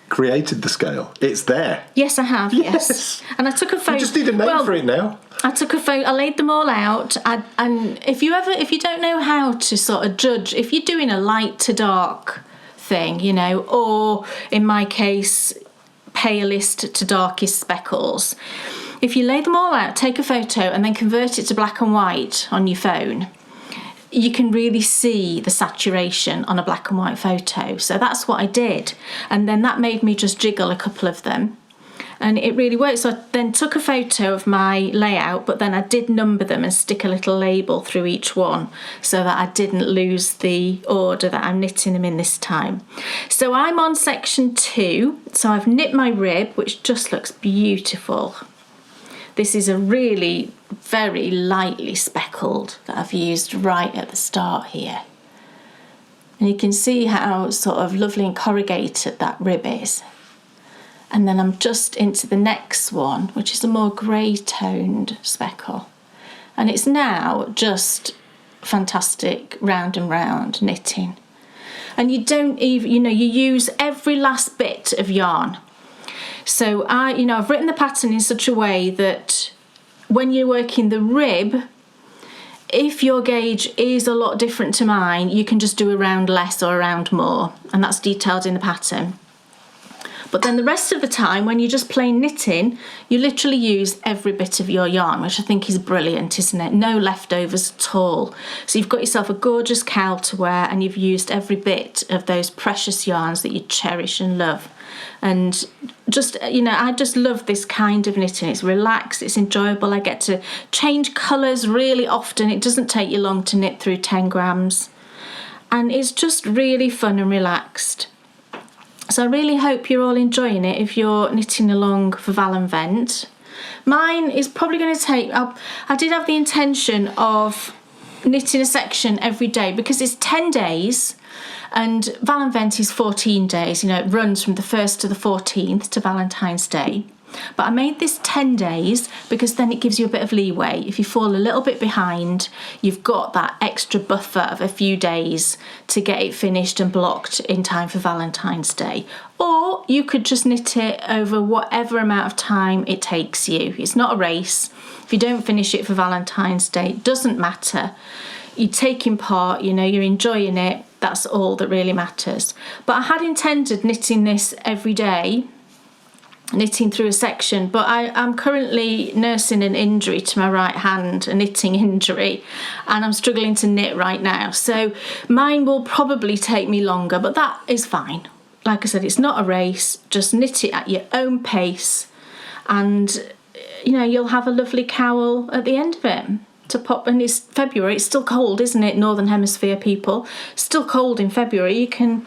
Speaker 1: created the scale. It's there.
Speaker 2: Yes, I have. Yes. And I took a photo.
Speaker 1: You just need a name for it now.
Speaker 2: I took a photo. I laid them all out. And if you don't know how to sort of judge, if you're doing a light to dark thing, you know, or in my case, palest to darkest speckles, if you lay them all out, take a photo, and then convert it to black and white on your phone, you can really see the saturation on a black and white photo. So that's what I did. And then that made me just jiggle a couple of them. And it really worked. So I then took a photo of my layout, but then I did number them and stick a little label through each one so that I didn't lose the order that I'm knitting them in this time. So I'm on section 2. So I've knit my rib, which just looks beautiful. This is a really very lightly speckled that I've used right at the start here. And you can see how sort of lovely and corrugated that rib is. And then I'm just into the next one, which is a more grey toned speckle. And it's now just fantastic round and round knitting. And you don't even, you use every last bit of yarn. So I've written the pattern in such a way that when you're working the rib, if your gauge is a lot different to mine, you can just do a round less or a round more, and that's detailed in the pattern. But then the rest of the time, when you're just plain knitting, you literally use every bit of your yarn, which I think is brilliant, isn't it? No leftovers at all. So you've got yourself a gorgeous cowl to wear, and you've used every bit of those precious yarns that you cherish and love. And just, I just love this kind of knitting. It's relaxed, it's enjoyable. I get to change colours really often. It doesn't take you long to knit through 10 grams. And it's just really fun and relaxed. So I really hope you're all enjoying it if you're knitting along for Val and Vent. Mine is probably going to take... I did have the intention of knitting a section every day because it's 10 days... And Val and Vent is 14 days, it runs from the 1st to the 14th to Valentine's Day. But I made this 10 days because then it gives you a bit of leeway. If you fall a little bit behind, you've got that extra buffer of a few days to get it finished and blocked in time for Valentine's Day. Or you could just knit it over whatever amount of time it takes you. It's not a race. If you don't finish it for Valentine's Day, it doesn't matter. You're taking part, you're enjoying it. That's all that really matters. But I had intended knitting this every day, knitting through a section, but I'm currently nursing an injury to my right hand, a knitting injury, and I'm struggling to knit right now. So mine will probably take me longer, but that is fine. Like I said, it's not a race. Just knit it at your own pace, and you'll have a lovely cowl at the end of it. To pop, and it's February, it's still cold, isn't it, Northern Hemisphere people? Still cold in February. You can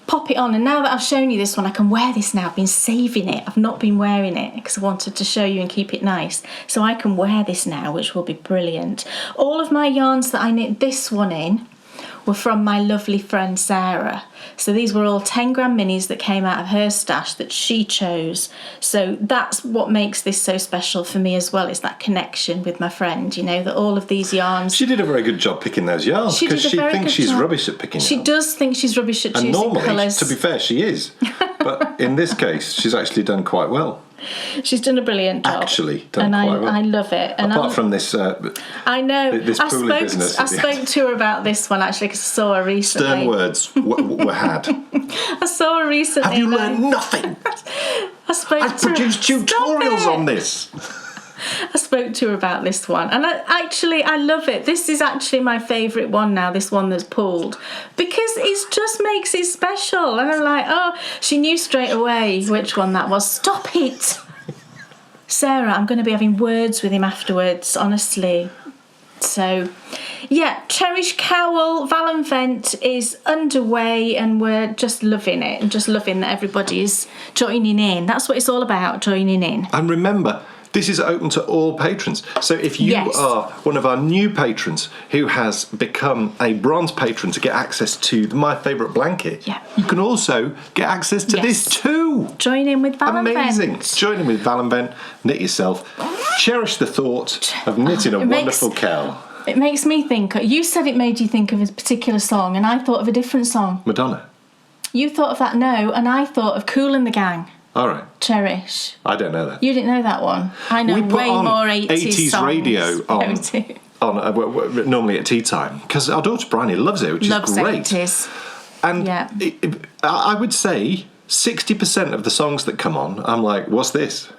Speaker 2: pop it on, and now that I've shown you this one, I can wear this now. I've been saving it. I've not been wearing it because I wanted to show you and keep it nice. So I can wear this now, which will be brilliant. All of my yarns that I knit this one in were from my lovely friend Sarah. So these were all 10 gram minis that came out of her stash that she chose. So that's what makes this so special for me as well, is that connection with my friend, that all of these yarns...
Speaker 1: She did a very good job picking those yarns because she thinks she's rubbish at picking yarns.
Speaker 2: She does think she's rubbish at choosing colours.
Speaker 1: And normally, to be fair, she is. But in this case, she's actually done quite well.
Speaker 2: She's done a brilliant job.
Speaker 1: Actually done quite well.
Speaker 2: I love it. And
Speaker 1: apart from this
Speaker 2: I know.
Speaker 1: This pooling business.
Speaker 2: I spoke to her about this one actually because I saw her recently.
Speaker 1: Stern words were had.
Speaker 2: I saw her recently.
Speaker 1: Have you learned nothing? I've produced tutorials on this.
Speaker 2: I spoke to her about this one, and I love it. This is actually my favourite one now, this one that's pulled, because it just makes it special. And I'm like, oh, she knew straight away which one that was. Stop it! Sarah, I'm going to be having words with him afterwards, honestly. So, yeah, Cherish Cowl, Val and Vent is underway, and we're just loving it, and just loving that everybody's joining in. That's what it's all about, joining in.
Speaker 1: And remember, this is open to all patrons. So if you are one of our new patrons who has become a bronze patron to get access to My Favourite Blanket, you can also get access to this too.
Speaker 2: Join in with Val and Vent.
Speaker 1: Amazing. Join in with Val and Vent. Knit yourself. Cherish the thought of knitting a wonderful cowl.
Speaker 2: It makes me think. You said it made you think of a particular song, and I thought of a different song.
Speaker 1: Madonna.
Speaker 2: You thought of that, no, and I thought of Kool and the Gang.
Speaker 1: All right.
Speaker 2: Cherish.
Speaker 1: I don't know that.
Speaker 2: You didn't know that one. I know way more 80s songs.
Speaker 1: Radio on normally at tea time, because our daughter Bryony loves it, which is great.
Speaker 2: 80s.
Speaker 1: And I would say 60% of the songs that come on, I'm like, what's this?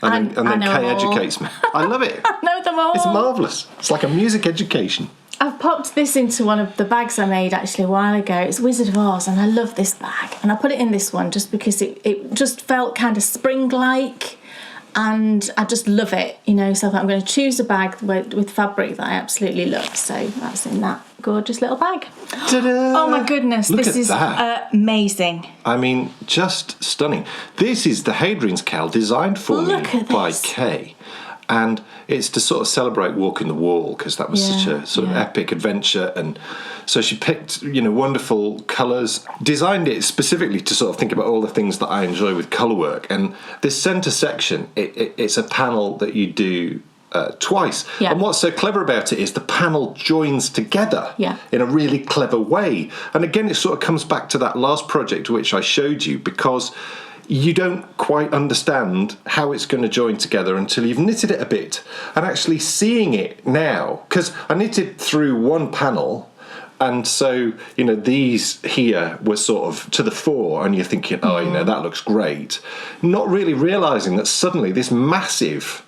Speaker 1: And then Kay educates me. I love it.
Speaker 2: I know them all.
Speaker 1: It's marvellous. It's like a music education.
Speaker 2: I've popped this into one of the bags I made actually a while ago. It's Wizard of Oz, and I love this bag. And I put it in this one just because it just felt kind of spring-like, and I just love it, So I'm going to choose a bag with fabric that I absolutely love. So that's in that gorgeous little bag.
Speaker 1: Ta-da!
Speaker 2: Oh my goodness, this is amazing.
Speaker 1: I mean, just stunning. This is the Hadrians Cowl designed for me by Kay. And it's to sort of celebrate Walking the Wall, because that was such a sort of epic adventure. And so she picked, wonderful colours, designed it specifically to sort of think about all the things that I enjoy with colour work. And this centre section, it's a panel that you do twice. Yeah. And what's so clever about it is the panel joins together in a really clever way. And again, it sort of comes back to that last project which I showed you, because you don't quite understand how it's going to join together until you've knitted it a bit. And actually seeing it now, because I knitted through one panel And so, these here were sort of to the fore, and you're thinking, that looks great. Not really realising that suddenly this massive,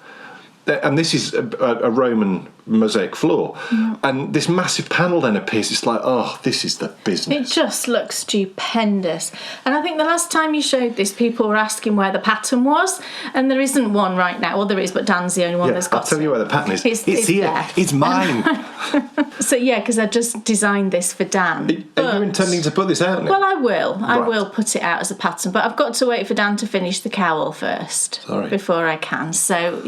Speaker 1: and this is a Roman mosaic floor, and this massive panel then appears. It's like, this is the business.
Speaker 2: It just looks stupendous. And I think the last time you showed this, people were asking where the pattern was, and there isn't one right now. Well, there is, but Dan's the only one that's got
Speaker 1: I'll tell you where the pattern is. It's here.
Speaker 2: There.
Speaker 1: It's mine.
Speaker 2: So, because I just designed this for Dan.
Speaker 1: Are you intending to put this out now?
Speaker 2: Well, I will. I
Speaker 1: Right.
Speaker 2: will put it out as a pattern, but I've got to wait for Dan to finish the cowl first before I can. So,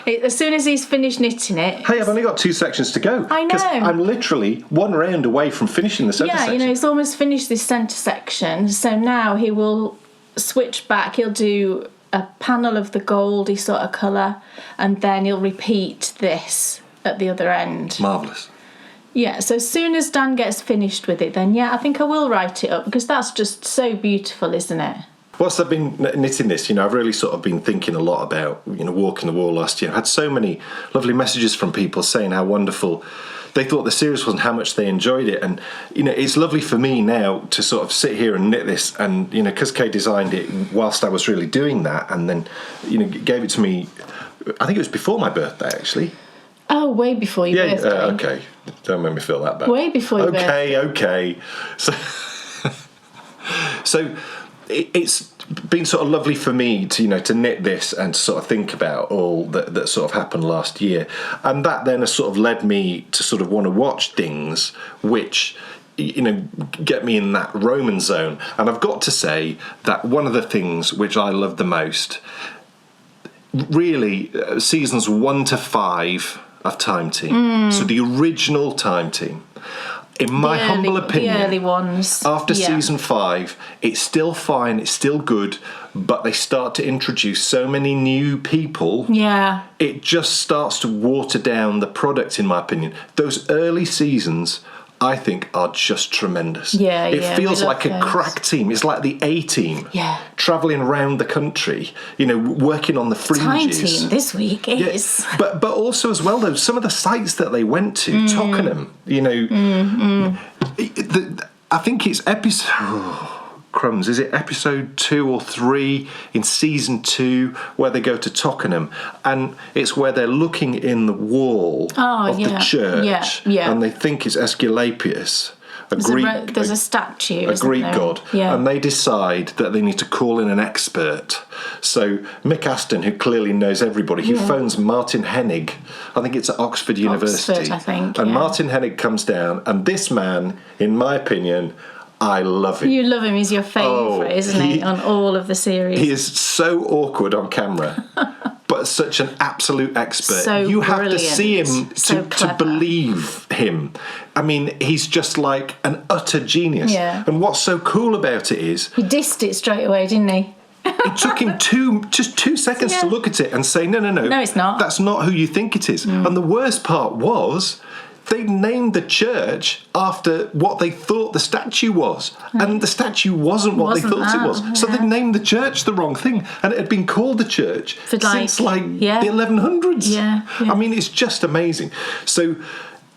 Speaker 2: as soon as he's finished knitting it...
Speaker 1: Hey, I've only got 2 sections to go.
Speaker 2: I know.
Speaker 1: 'Cause I'm literally one round away from finishing the centre section.
Speaker 2: he's almost finished this centre section, so now he will switch back. He'll do a panel of the goldy sort of colour, and then he'll repeat this at the other end.
Speaker 1: Marvellous.
Speaker 2: Yeah, so as soon as Dan gets finished with it, then I think I will write it up, because that's just so beautiful, isn't it?
Speaker 1: Whilst I've been knitting this, I've really sort of been thinking a lot about, walking the wall last year. I had so many lovely messages from people saying how wonderful they thought the series was and how much they enjoyed it. And, it's lovely for me now to sort of sit here and knit this. And, because Kay designed it whilst I was really doing that, and then, gave it to me, I think it was before my birthday, actually.
Speaker 2: Oh, way before your birthday.
Speaker 1: Okay. Don't make me feel that bad.
Speaker 2: Way before your birthday.
Speaker 1: Okay. So it's been sort of lovely for me to to knit this and to sort of think about all that sort of happened last year, and that then has sort of led me to sort of want to watch things which get me in that Roman zone. And I've got to say that one of the things which I love the most, really, seasons 1 to 5 of Time Team, so the original Time Team, in my humble opinion,
Speaker 2: the early ones.
Speaker 1: After season 5, it's still fine, it's still good, but they start to introduce so many new people.
Speaker 2: Yeah.
Speaker 1: It just starts to water down the product, in my opinion. Those early seasons, I think, are just tremendous. It feels like a crack team. It's like the A team.
Speaker 2: Yeah.
Speaker 1: Travelling around the country, working on the fringes.
Speaker 2: Time Team this week is.
Speaker 1: But also as well, though, some of the sites that they went to, Tockenham, I think it's crumbs, is it episode 2 or 3 in season 2 where they go to Tockenham, and it's where they're looking in the wall of the church, and they think it's Aesculapius, there's
Speaker 2: a statue,
Speaker 1: a Greek god,
Speaker 2: yeah.
Speaker 1: And they decide that they need to call in an expert. So Mick Aston, who clearly knows everybody, he phones Martin Hennig, I think it's at Oxford University,
Speaker 2: I think,
Speaker 1: and Martin Hennig comes down, and this man, in my opinion, I love him.
Speaker 2: You love him. He's your favourite, isn't he, on all of the series?
Speaker 1: He is so awkward on camera, but such an absolute expert.
Speaker 2: So
Speaker 1: you have to
Speaker 2: brilliant.
Speaker 1: see him
Speaker 2: So
Speaker 1: to believe him. I mean, he's just like an utter genius.
Speaker 2: Yeah.
Speaker 1: And what's so cool about it is...
Speaker 2: He dissed it straight away, didn't he?
Speaker 1: It took him just 2 seconds to look at it and say, no.
Speaker 2: No, it's not.
Speaker 1: That's not who you think it is. And the worst part was... they named the church after what they thought the statue was. And the statue wasn't what they thought it was. So they named the church the wrong thing. And it had been called the church since the 1100s.
Speaker 2: Yeah.
Speaker 1: I mean, it's just amazing. So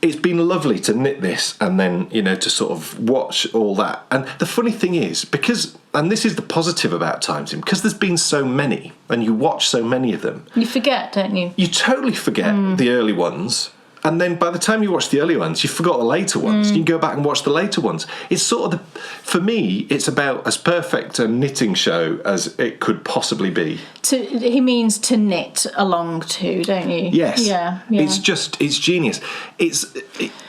Speaker 1: it's been lovely to knit this and then, to sort of watch all that. And the funny thing is, and this is the positive about Time Team, because there's been so many and you watch so many of them.
Speaker 2: You forget, don't you?
Speaker 1: You totally forget the early ones. And then by the time you watch the early ones, you forgot the later ones. You can go back and watch the later ones. It's sort of, for me, it's about as perfect a knitting show as it could possibly be.
Speaker 2: He means to knit along to, don't you?
Speaker 1: Yes.
Speaker 2: Yeah.
Speaker 1: It's genius. It's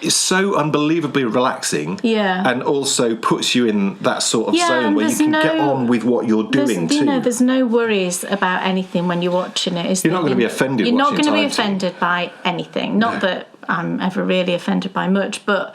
Speaker 1: so unbelievably relaxing.
Speaker 2: Yeah.
Speaker 1: And also puts you in that sort of zone where you can get on with what you're doing too.
Speaker 2: There's no worries about anything when you're watching it.
Speaker 1: You're not going to be offended.
Speaker 2: You're not going to be offended by anything. Not that I'm ever really offended by much, but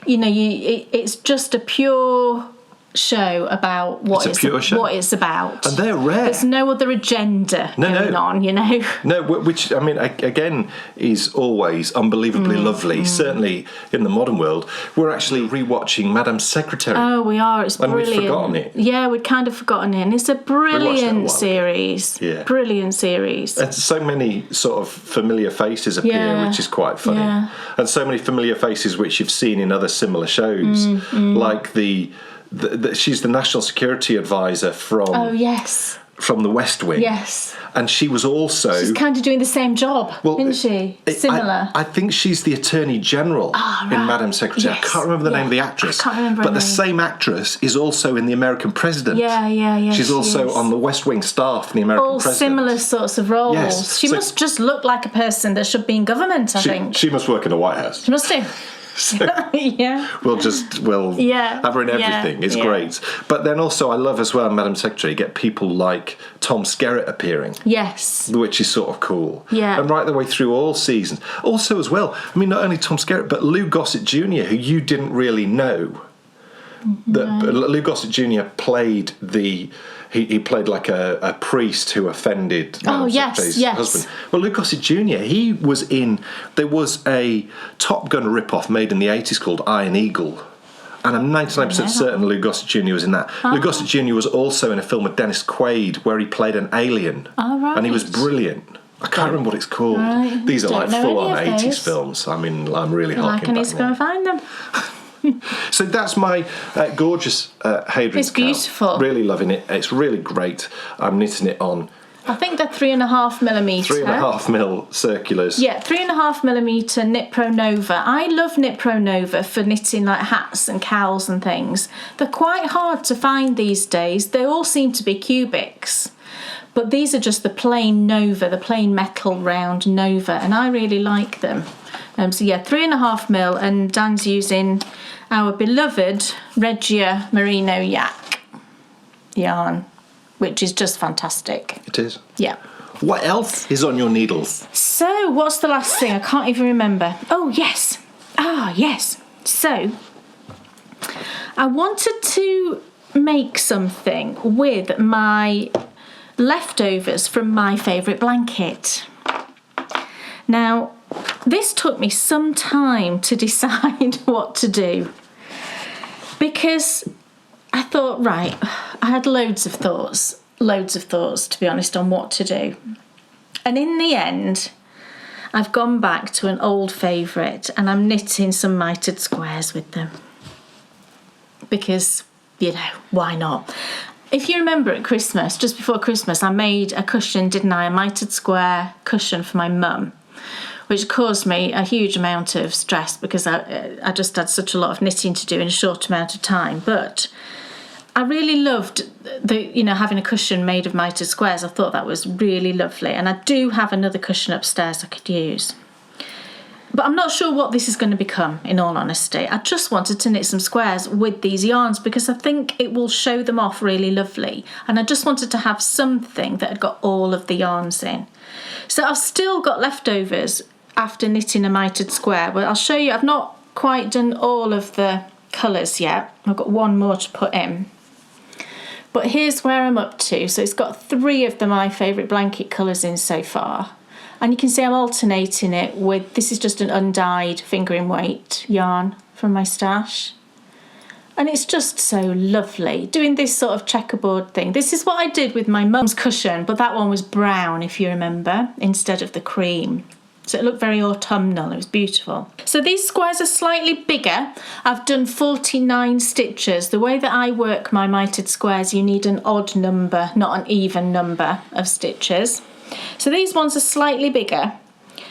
Speaker 2: it's just a pure show about what
Speaker 1: It's a pure show.
Speaker 2: what it's about.
Speaker 1: And they're rare.
Speaker 2: There's no other agenda going on, you know.
Speaker 1: No, which, I mean, again, is always unbelievably lovely. Certainly in the modern world. We're actually rewatching Madame Secretary.
Speaker 2: Oh, we are. It's brilliant.
Speaker 1: And we'd forgotten it.
Speaker 2: Yeah, we'd kind of forgotten it. And it's a brilliant series.
Speaker 1: Yeah.
Speaker 2: Brilliant series.
Speaker 1: And so many sort of familiar faces appear,
Speaker 2: Yeah.
Speaker 1: which is quite funny.
Speaker 2: Yeah.
Speaker 1: And so many familiar faces which you've seen in other similar shows, like she's the national security advisor from the West Wing.
Speaker 2: Yes.
Speaker 1: And she was also...
Speaker 2: She's kind of doing the same job, isn't she? Similar.
Speaker 1: I think she's the Attorney General in Madame Secretary.
Speaker 2: Yes.
Speaker 1: I can't remember the name of the actress.
Speaker 2: I can't remember
Speaker 1: But
Speaker 2: her
Speaker 1: the
Speaker 2: name.
Speaker 1: same actress is also in The American President.
Speaker 2: Yeah.
Speaker 1: She's also on the West Wing staff in The American
Speaker 2: all
Speaker 1: President.
Speaker 2: similar sorts of roles.
Speaker 1: Yes.
Speaker 2: She must just look like a person that should be in government, I think.
Speaker 1: She must work in the White House.
Speaker 2: She must do.
Speaker 1: So
Speaker 2: Yeah.
Speaker 1: we'll have her in everything. It's great. But then also I love as well, Madam Secretary, get people like Tom Skerritt appearing.
Speaker 2: Yes.
Speaker 1: Which is sort of cool.
Speaker 2: Yeah.
Speaker 1: And right the way through all seasons. Also as well, I mean, not only Tom Skerritt, but Lou Gossett Jr., who you didn't really know. Lou Gossett Jr. played he played like a priest who offended Madam Secretary's husband. Well, Lou Gossett Jr., there was a Top Gun rip-off made in the 80s called Iron Eagle. And I'm 99% certain Lou Gossett Jr. was in that. Lou Gossett Jr. was also in a film with Dennis Quaid where he played an alien.
Speaker 2: Oh, right.
Speaker 1: And he was brilliant. I can't remember what it's called.
Speaker 2: Right.
Speaker 1: These are like
Speaker 2: Don't know
Speaker 1: full-on
Speaker 2: any of
Speaker 1: 80s
Speaker 2: those.
Speaker 1: films. I mean, I'm really harking
Speaker 2: I need
Speaker 1: back
Speaker 2: to go
Speaker 1: now.
Speaker 2: and find them.
Speaker 1: So that's my gorgeous Hadrian's
Speaker 2: It's beautiful.
Speaker 1: Cowl. Really loving it. It's really great. I'm knitting it on
Speaker 2: I think they're 3.5mm.
Speaker 1: 3.5mm circulars.
Speaker 2: Yeah, 3.5mm Knit Pro Nova. I love Knit Pro Nova for knitting like hats and cowls and things. They're quite hard to find these days. They all seem to be cubics. But these are just the plain Nova, the plain metal round Nova, and I really like them. So yeah, 3.5mm, and Dan's using our beloved Regia Merino Yak yarn, which is just fantastic.
Speaker 1: It is.
Speaker 2: Yeah.
Speaker 1: What else is on your needles?
Speaker 2: So, what's the last thing? I can't even remember. Oh, yes. Yes. So, I wanted to make something with my leftovers from my favourite blanket. Now, this took me some time to decide what to do, because I thought, right, I had loads of thoughts, to be honest, on what to do. And in the end, I've gone back to an old favourite, and I'm knitting some mitered squares with them. Because, why not? If you remember at Christmas, just before Christmas, I made a cushion, didn't I? A mitered square cushion for my mum, which caused me a huge amount of stress because I just had such a lot of knitting to do in a short amount of time. But I really loved having a cushion made of mitered squares. I thought that was really lovely, and I do have another cushion upstairs I could use. But I'm not sure what this is going to become, in all honesty. I just wanted to knit some squares with these yarns because I think it will show them off really lovely. And I just wanted to have something that had got all of the yarns in. So I've still got leftovers after knitting a mitered square. But I'll show you, I've not quite done all of the colours yet. I've got one more to put in. But here's where I'm up to. So it's got 3 of my favourite blanket colours in so far. And you can see I'm alternating it with, this is just an undyed fingering weight yarn from my stash. And it's just so lovely, doing this sort of checkerboard thing. This is what I did with my mum's cushion, but that one was brown, if you remember, instead of the cream. So it looked very autumnal, it was beautiful. So these squares are slightly bigger. I've done 49 stitches. The way that I work my mitered squares, you need an odd number, not an even number of stitches. So these ones are slightly bigger,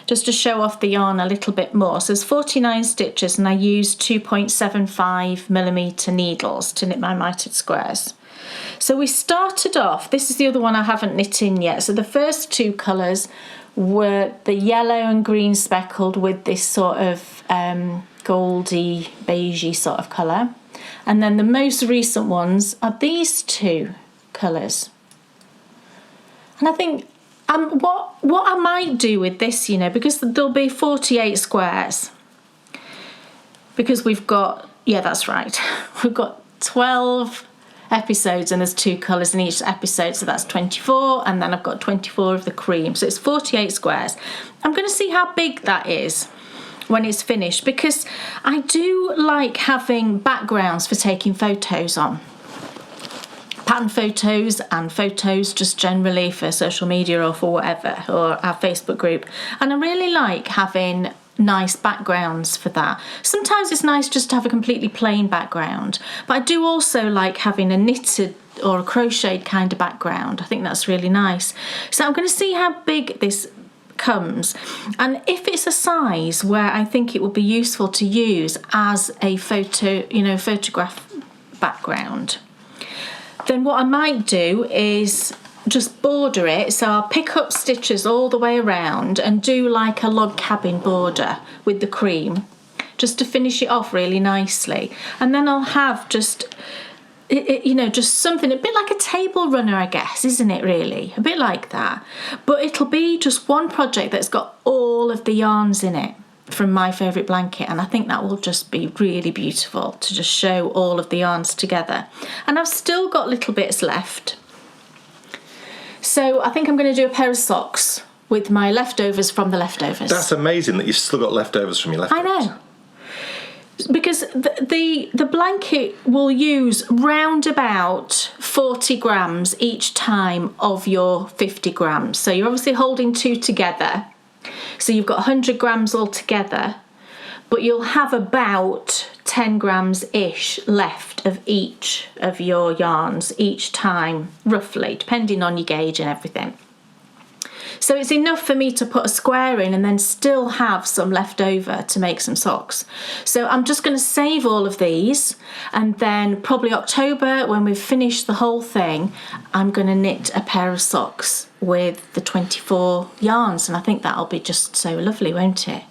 Speaker 2: just to show off the yarn a little bit more. So there's 49 stitches, and I used 2.75mm needles to knit my mitered squares. So we started off, this is the other one I haven't knit in yet. So the first 2 colours were the yellow and green speckled with this sort of goldy, beigey sort of colour. And then the most recent ones are these 2 colours. And I think what I might do with this, because there'll be 48 squares. Because we've got, yeah, that's right, we've got 12 episodes, and there's 2 colours in each episode, so that's 24, and then I've got 24 of the cream, so it's 48 squares. I'm going to see how big that is when it's finished, because I do like having backgrounds for taking photos on. Pattern photos and photos just generally for social media or for whatever, or our Facebook group. And I really like having nice backgrounds for that. Sometimes it's nice just to have a completely plain background, but I do also like having a knitted or a crocheted kind of background. I think that's really nice. So I'm going to see how big this comes, and if it's a size where I think it would be useful to use as a photograph background, then what I might do is just border it. So I'll pick up stitches all the way around and do like a log cabin border with the cream, just to finish it off really nicely. And then I'll have just just something a bit like a table runner, I guess, isn't it, really? A bit like that. But it'll be just one project that's got all of the yarns in it from My Favourite Blanket, and I think that will just be really beautiful to just show all of the yarns together. And I've still got little bits left, so I think I'm going to do a pair of socks with my leftovers from the leftovers.
Speaker 1: That's amazing that you've still got leftovers from your leftovers.
Speaker 2: I know, because the blanket will use round about 40 grams each time of your 50 grams, so you're obviously holding 2 together. So you've got 100 grams altogether, but you'll have about 10 grams-ish left of each of your yarns each time, roughly, depending on your gauge and everything. So it's enough for me to put a square in and then still have some left over to make some socks. So I'm just going to save all of these, and then probably October, when we've finished the whole thing, I'm going to knit a pair of socks with the 24 yarns, and I think that'll be just so lovely, won't it?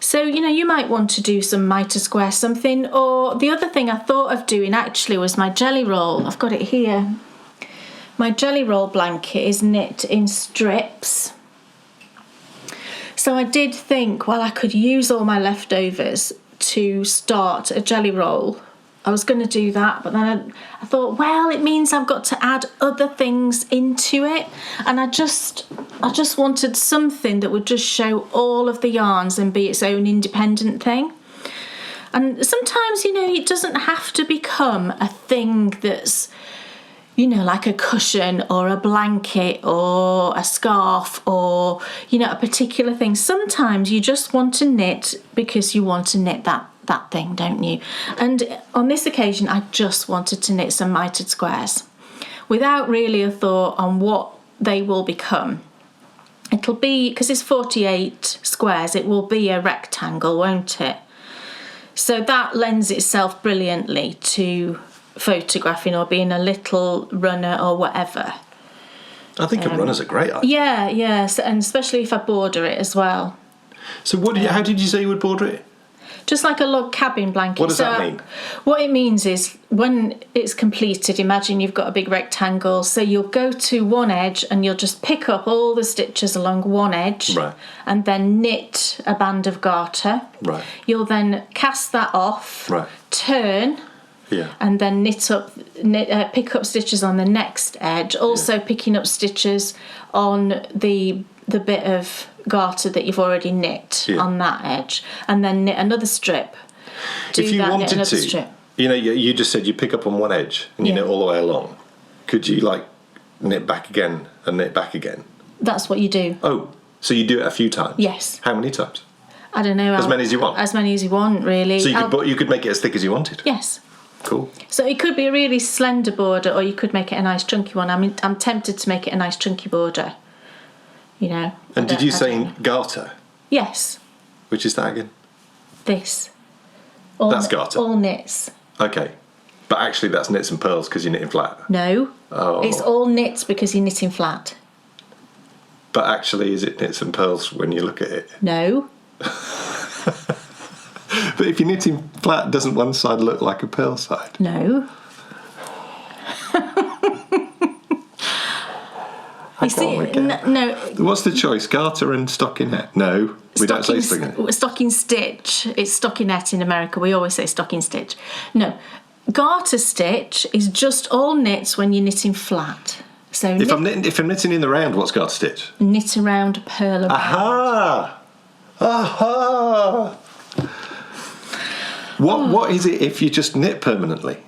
Speaker 2: So, you might want to do some mitre square something, or the other thing I thought of doing actually was my jelly roll. I've got it here. My jelly roll blanket is knit in strips. So I did think, well, I could use all my leftovers to start a jelly roll. I was going to do that, but then I thought, well, it means I've got to add other things into it, and I just wanted something that would just show all of the yarns and be its own independent thing. And sometimes, it doesn't have to become a thing that's, like a cushion or a blanket or a scarf or, a particular thing. Sometimes you just want to knit because you want to knit that thing, don't you? And on this occasion, I just wanted to knit some mitered squares without really a thought on what they will become. It'll be, because it's 48 squares, it will be a rectangle, won't it? So that lends itself brilliantly to photographing or being a little runner or whatever.
Speaker 1: I think a runner's a great idea.
Speaker 2: Yeah, so, and especially if I border it as well.
Speaker 1: So how did you say you would border it?
Speaker 2: Just like a log cabin blanket.
Speaker 1: What does that mean?
Speaker 2: What it means is when it's completed, imagine you've got a big rectangle, so you'll go to one edge and you'll just pick up all the stitches along one edge,
Speaker 1: right,
Speaker 2: and then knit a band of garter.
Speaker 1: Right.
Speaker 2: You'll then cast that off,
Speaker 1: right,
Speaker 2: turn,
Speaker 1: yeah,
Speaker 2: and then pick up stitches on the next edge, also picking up stitches on the bit of garter that you've already knit on that edge, and then knit another strip.
Speaker 1: If you wanted to, strip. You just said you pick up on one edge and you knit all the way along. Could you knit back again and knit back again?
Speaker 2: That's what you do.
Speaker 1: Oh, so you do it a few times?
Speaker 2: Yes.
Speaker 1: How many times?
Speaker 2: I don't know.
Speaker 1: As many as you want?
Speaker 2: As many as you want, really.
Speaker 1: So you could make it as thick as you wanted?
Speaker 2: Yes.
Speaker 1: Cool.
Speaker 2: So it could be a really slender border, or you could make it a nice chunky one. I'm tempted to make it a nice chunky border.
Speaker 1: And did you say garter?
Speaker 2: Yes.
Speaker 1: Which is that again?
Speaker 2: This.
Speaker 1: That's garter?
Speaker 2: All knits.
Speaker 1: Okay. But actually that's knits and pearls because you're knitting flat?
Speaker 2: No.
Speaker 1: Oh.
Speaker 2: It's all knits because you're knitting flat.
Speaker 1: But actually is it knits and pearls when you look at it?
Speaker 2: No.
Speaker 1: But if you're knitting flat, doesn't one side look like a pearl side?
Speaker 2: No. You see, no.
Speaker 1: What's the choice? Garter and stockinette? No, we don't say stockinette.
Speaker 2: Stocking stitch. It's stockinette in America. We always say stocking stitch. No, garter stitch is just all knits when you're knitting flat. So
Speaker 1: If I'm knitting in the round, what's garter stitch?
Speaker 2: knit around, purl around.
Speaker 1: Aha! What is it if you just knit permanently?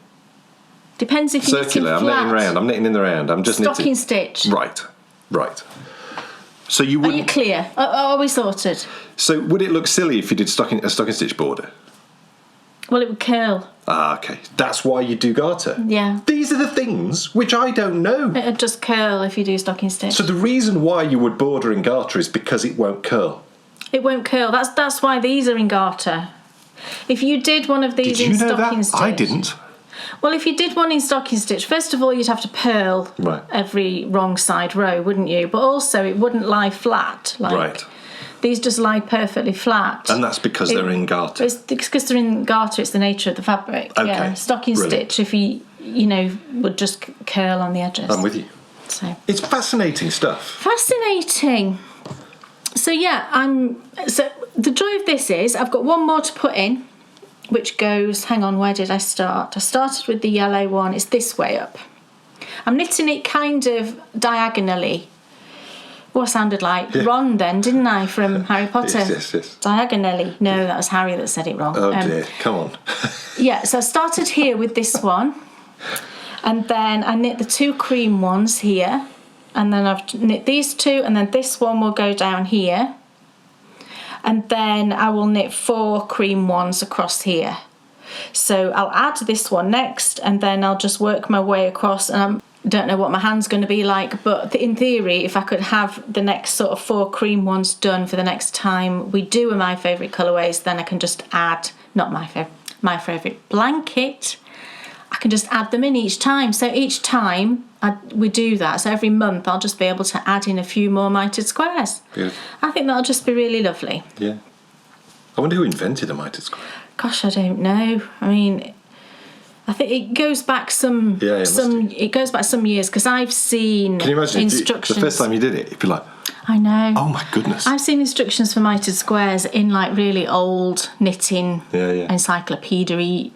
Speaker 2: Depends if you're
Speaker 1: Circular.
Speaker 2: knitting flat.
Speaker 1: I'm knitting round. I'm knitting in the round. I'm just
Speaker 2: Stocking
Speaker 1: knitting.
Speaker 2: stitch.
Speaker 1: Right. So you
Speaker 2: Are
Speaker 1: wouldn't.
Speaker 2: you clear? Are we sorted?
Speaker 1: So would it look silly if you did a stocking stitch border?
Speaker 2: Well, it would curl.
Speaker 1: Okay. That's why you do garter.
Speaker 2: Yeah.
Speaker 1: These are the things which I don't know.
Speaker 2: It would just curl if you do stocking stitch.
Speaker 1: So the reason why you would border in garter is because it won't curl.
Speaker 2: It won't curl. That's why these are in garter. If you did one of these
Speaker 1: Did you
Speaker 2: in
Speaker 1: know
Speaker 2: stocking
Speaker 1: that?
Speaker 2: stitch,
Speaker 1: I didn't.
Speaker 2: Well, if you did one in stocking stitch, first of all, you'd have to purl
Speaker 1: Right.
Speaker 2: every wrong side row, wouldn't you? But also, it wouldn't lie flat.
Speaker 1: Right.
Speaker 2: These just lie perfectly flat.
Speaker 1: And that's because they're in garter.
Speaker 2: It's because they're in garter. It's the nature of the fabric.
Speaker 1: Okay,
Speaker 2: Yeah. Stocking
Speaker 1: brilliant.
Speaker 2: stitch, if you would just curl on the edges.
Speaker 1: I'm with you.
Speaker 2: So
Speaker 1: It's fascinating stuff.
Speaker 2: fascinating. So so the joy of this is I've got one more to put in, which goes, hang on, where did I start? I started with the yellow one. It's this way up. I'm knitting it kind of diagonally. What sounded like Ron then, didn't I, from Harry Potter?
Speaker 1: Yes.
Speaker 2: Diagonally. No, that was Harry that said it wrong.
Speaker 1: Oh dear, come on.
Speaker 2: Yeah, so I started here with this one, and then I knit the two cream ones here, and then I've knit these two, and then this one will go down here, and then I will knit 4 cream ones across here. So I'll add this one next, and then I'll just work my way across, and I don't know what my hand's going to be like, but in theory, if I could have the next sort of 4 cream ones done for the next time we do my favourite colourways, then I can just add, not my favourite blanket, I can just add them in each time. So each time we do that, so every month I'll just be able to add in a few more mitered squares.
Speaker 1: Beautiful.
Speaker 2: I think that'll just be really lovely.
Speaker 1: Yeah. I wonder who invented a mitered square.
Speaker 2: Gosh, I don't know. I mean, I think it goes back it goes back some years, because I've seen
Speaker 1: Can you imagine
Speaker 2: instructions.
Speaker 1: the first time you did it, you'd be like,
Speaker 2: I know.
Speaker 1: oh my goodness.
Speaker 2: I've seen instructions for mitered squares in like really old knitting encyclopedia.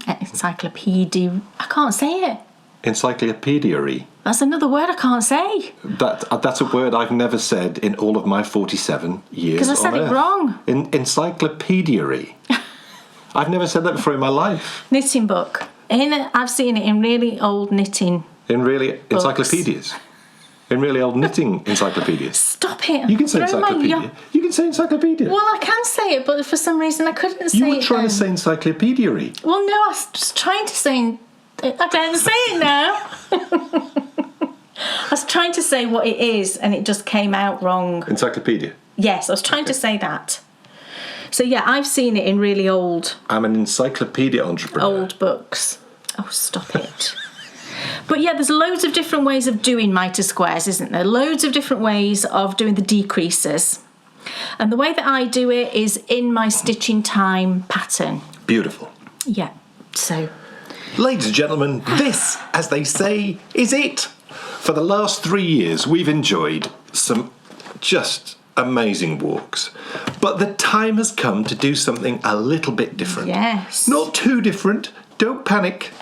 Speaker 2: I can't say it.
Speaker 1: Encyclopedia-y.
Speaker 2: That's another word I can't say.
Speaker 1: That's a word I've never said in all of my 47 years.
Speaker 2: Because I said it wrong.
Speaker 1: Encyclopedia-y. I've never said that before in my life.
Speaker 2: Knitting book. I've seen it in really old knitting.
Speaker 1: In really
Speaker 2: books.
Speaker 1: encyclopedias. In really old knitting encyclopedias.
Speaker 2: Stop it.
Speaker 1: You can say encyclopedia. You can say encyclopedia.
Speaker 2: Well, I can say it, but for some reason I couldn't say it.
Speaker 1: You were trying to
Speaker 2: then.
Speaker 1: say encyclopedia-y.
Speaker 2: Well, no, I was just trying to say... I can't say it now. I was trying to say what it is, and it just came out wrong.
Speaker 1: Encyclopedia.
Speaker 2: Yes, I was trying to say that. So yeah, I've seen it in really old
Speaker 1: I'm an encyclopedia entrepreneur.
Speaker 2: old books. Oh, stop it. But yeah, there's loads of different ways of doing miter squares, isn't there? Loads of different ways of doing the decreases. And the way that I do it is in my stitching time pattern.
Speaker 1: Beautiful.
Speaker 2: Yeah, so...
Speaker 1: Ladies and gentlemen, this, as they say, is it. For the last 3 years, we've enjoyed some just amazing walks. But the time has come to do something a little bit different.
Speaker 2: Yes.
Speaker 1: Not too different. Don't panic.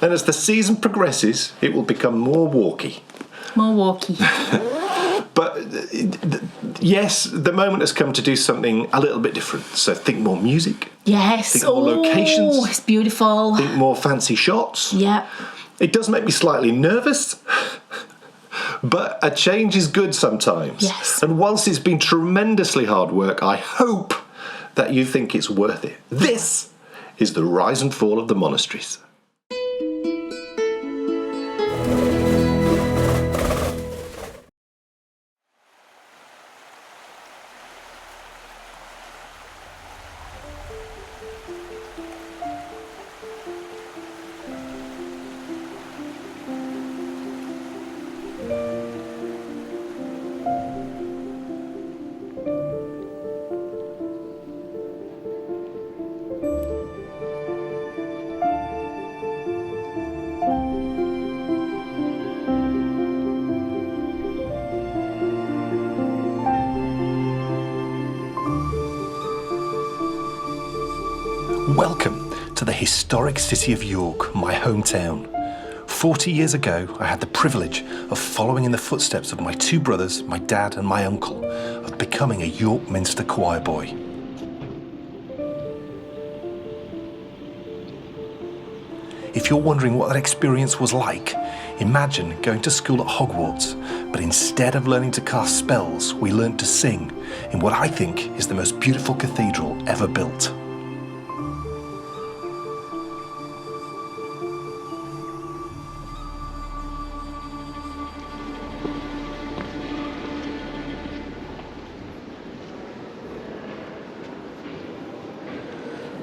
Speaker 1: And as the season progresses, it will become more walky.
Speaker 2: More walky.
Speaker 1: But yes, the moment has come to do something a little bit different. So think more music.
Speaker 2: Yes.
Speaker 1: Think more locations.
Speaker 2: Oh, it's beautiful.
Speaker 1: Think more fancy shots.
Speaker 2: Yeah.
Speaker 1: It does make me slightly nervous, but a change is good sometimes.
Speaker 2: Yes.
Speaker 1: And whilst it's been tremendously hard work, I hope that you think it's worth it. This is the rise and fall of the monasteries. Welcome to the historic city of York, my hometown. 40 years ago, I had the privilege of following in the footsteps of my two brothers, my dad and my uncle, of becoming a York Minster choir boy. If you're wondering what that experience was like, imagine going to school at Hogwarts, but instead of learning to cast spells, we learned to sing in what I think is the most beautiful cathedral ever built.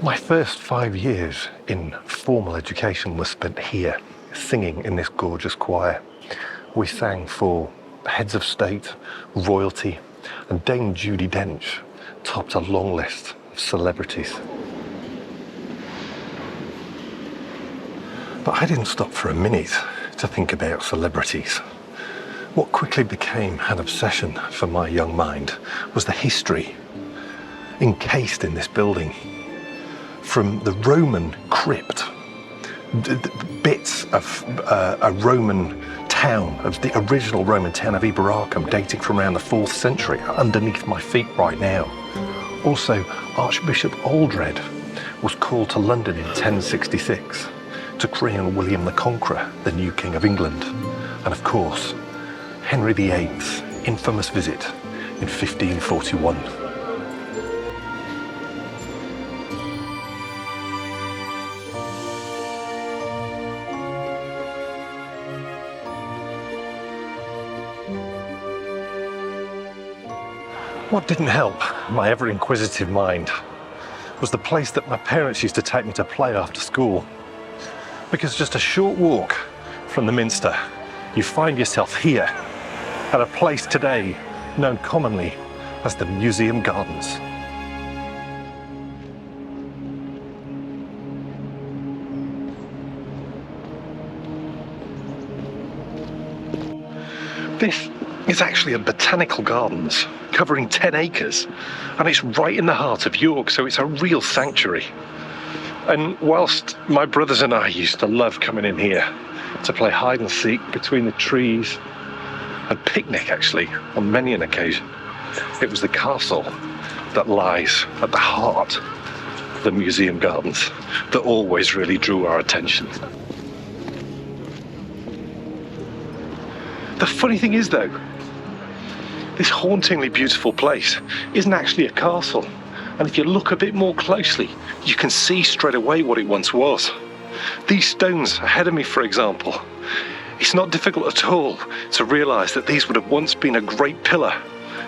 Speaker 1: My first 5 years in formal education was spent here, singing in this gorgeous choir. We sang for heads of state, royalty, and Dame Judi Dench topped a long list of celebrities. But I didn't stop for a minute to think about celebrities. What quickly became an obsession for my young mind was the history encased in this building. From the Roman crypt, bits of a Roman town, of the original Roman town of Iberacum, dating from around the 4th century, underneath my feet right now. Also, Archbishop Aldred was called to London in 1066 to crown William the Conqueror, the new King of England. And of course, Henry VIII's infamous visit in 1541. What didn't help my ever-inquisitive mind was the place that my parents used to take me to play after school. Because just a short walk from the Minster, you find yourself here at a place today known commonly as the Museum Gardens. This is actually a botanical gardens covering 10 acres, and it's right in the heart of York, so it's a real sanctuary. And whilst my brothers and I used to love coming in here to play hide and seek between the trees and picnic actually on many an occasion, it was the castle that lies at the heart of the Museum Gardens that always really drew our attention. The funny thing is though, this hauntingly beautiful place isn't actually a castle, and if you look a bit more closely, you can see straight away what it once was. These stones ahead of me, for example, it's not difficult at all to realise that these would have once been a great pillar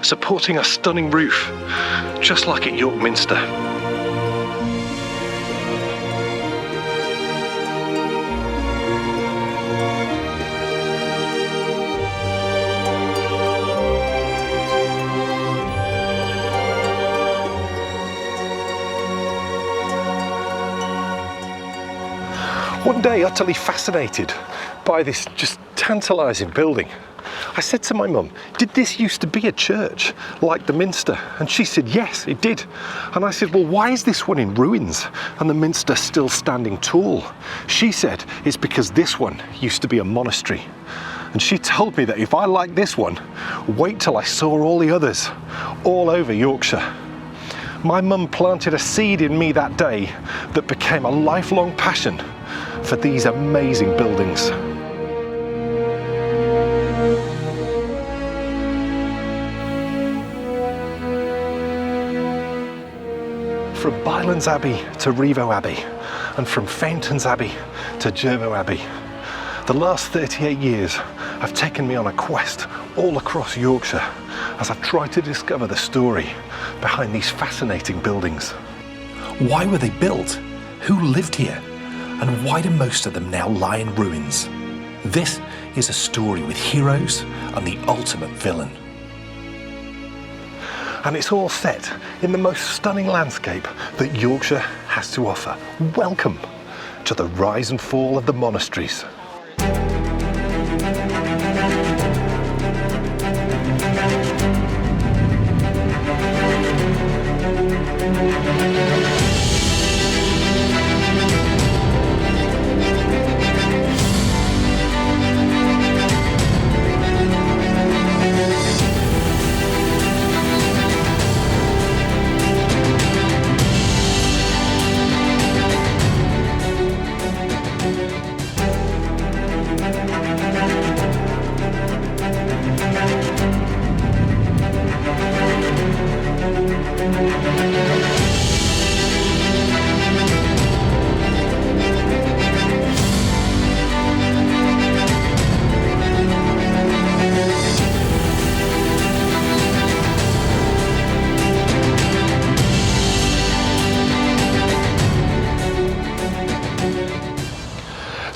Speaker 1: supporting a stunning roof, just like at York Minster. One day, utterly fascinated by this just tantalising building, I said to my mum, did this used to be a church like the Minster? And she said, yes, it did. And I said, well, why is this one in ruins and the Minster still standing tall? She said, it's because this one used to be a monastery. And she told me that if I liked this one, wait till I saw all the others all over Yorkshire. My mum planted a seed in me that day that became a lifelong passion for these amazing buildings. From Bylands Abbey to Revo Abbey, and from Fountains Abbey to Jervo Abbey, the last 38 years have taken me on a quest all across Yorkshire as I've tried to discover the story behind these fascinating buildings. Why were they built? Who lived here? And why do most of them now lie in ruins? This is a story with heroes and the ultimate villain. And it's all set in the most stunning landscape that Yorkshire has to offer. Welcome to the rise and fall of the monasteries.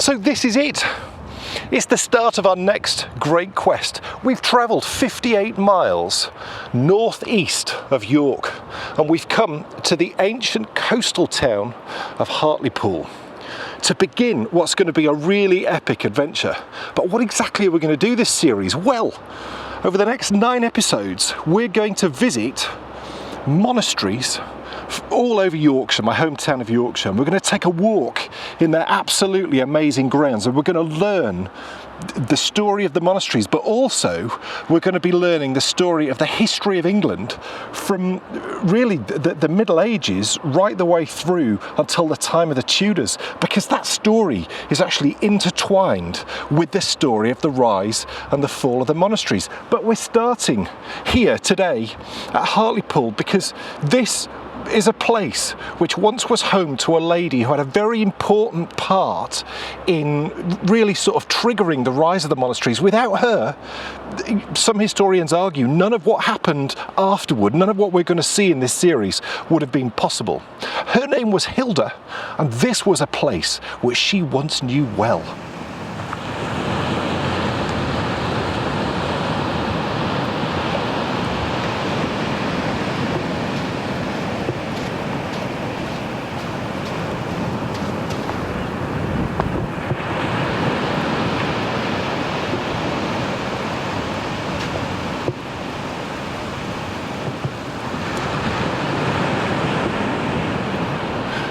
Speaker 3: So this is it. It's the start of our next great quest. We've travelled 58 miles northeast of York, and we've come to the ancient coastal town of Hartlepool to begin what's going to be a really epic adventure. But what exactly are we going to do this series? Well, over the next 9 episodes, we're going to visit monasteries all over Yorkshire, my hometown of Yorkshire, and we're going to take a walk in their absolutely amazing grounds, and we're going to learn the story of the monasteries, but also we're going to be learning the story of the history of England from really the Middle Ages right the way through until the time of the Tudors, because that story is actually intertwined with the story of the rise and the fall of the monasteries. But we're starting here today at Hartlepool because this is a place which once was home to a lady who had a very important part in really sort of triggering the rise of the monasteries. Without her, some historians argue, none of what happened afterward, none of what we're going to see in this series would have been possible. Her name was Hilda, and this was a place which she once knew well.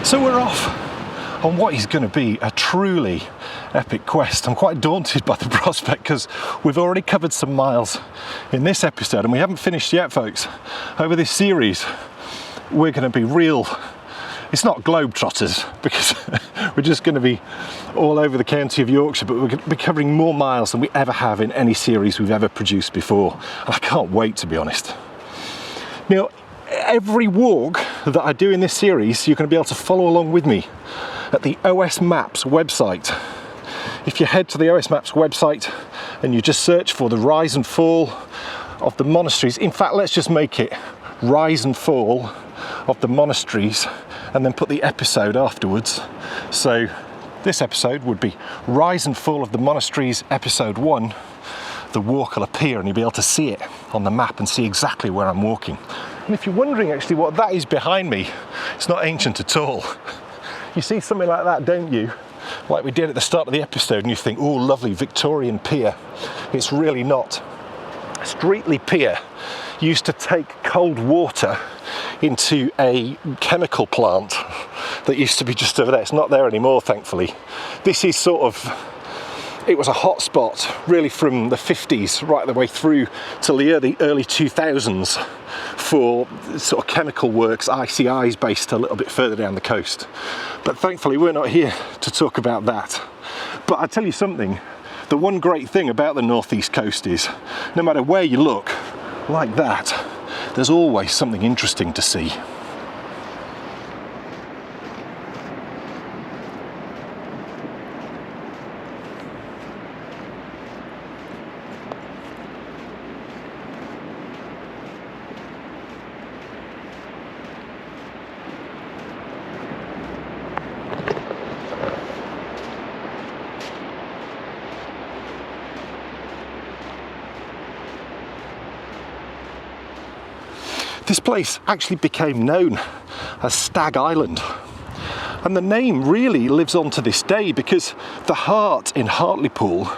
Speaker 3: So we're off on what is going to be a truly epic quest. I'm quite daunted by the prospect because we've already covered some miles in this episode and we haven't finished yet, folks. Over this series, we're going to be real, it's not globetrotters because we're just going to be all over the county of Yorkshire, but we're going to be covering more miles than we ever have in any series we've ever produced before. And I can't wait, to be honest. Now, every walk that I do in this series, you're going to be able to follow along with me at the OS Maps website. If you head to the OS Maps website and you just search for the rise and fall of the monasteries, in fact, let's just make it rise and fall of the monasteries and then put the episode afterwards. So this episode would be Rise and Fall of the Monasteries, episode 1. The walk will appear and you'll be able to see it on the map and see exactly where I'm walking. And if you're wondering actually what that is behind me, it's not ancient at all. You see something like that, don't you? Like we did at the start of the episode, and you think, oh, lovely Victorian pier. It's really not. Streatley Pier used to take cold water into a chemical plant that used to be just over there. It's not there anymore, thankfully. This is sort of, it was a hot spot really from the 50s right the way through till the early 2000s for sort of chemical works, ICIs based a little bit further down the coast. But thankfully we're not here to talk about that. But I tell you something, the one great thing about the northeast coast is no matter where you look like that, there's always something interesting to see. This place actually became known as Stag Island, and the name really lives on to this day because the hart in Hartlepool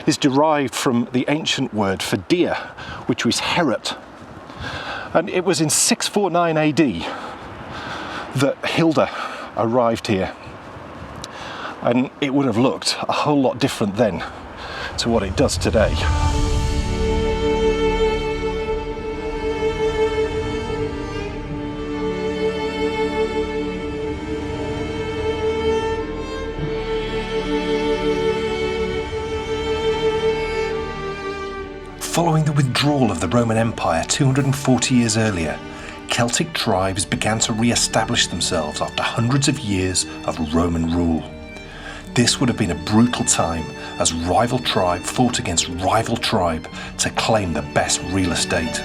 Speaker 3: is derived from the ancient word for deer, which was heret. And it was in 649 AD that Hilda arrived here, and it would have looked a whole lot different then to what it does today. Following the withdrawal of the Roman Empire 240 years earlier, Celtic tribes began to re-establish themselves after hundreds of years of Roman rule. This would have been a brutal time as rival tribe fought against rival tribe to claim the best real estate.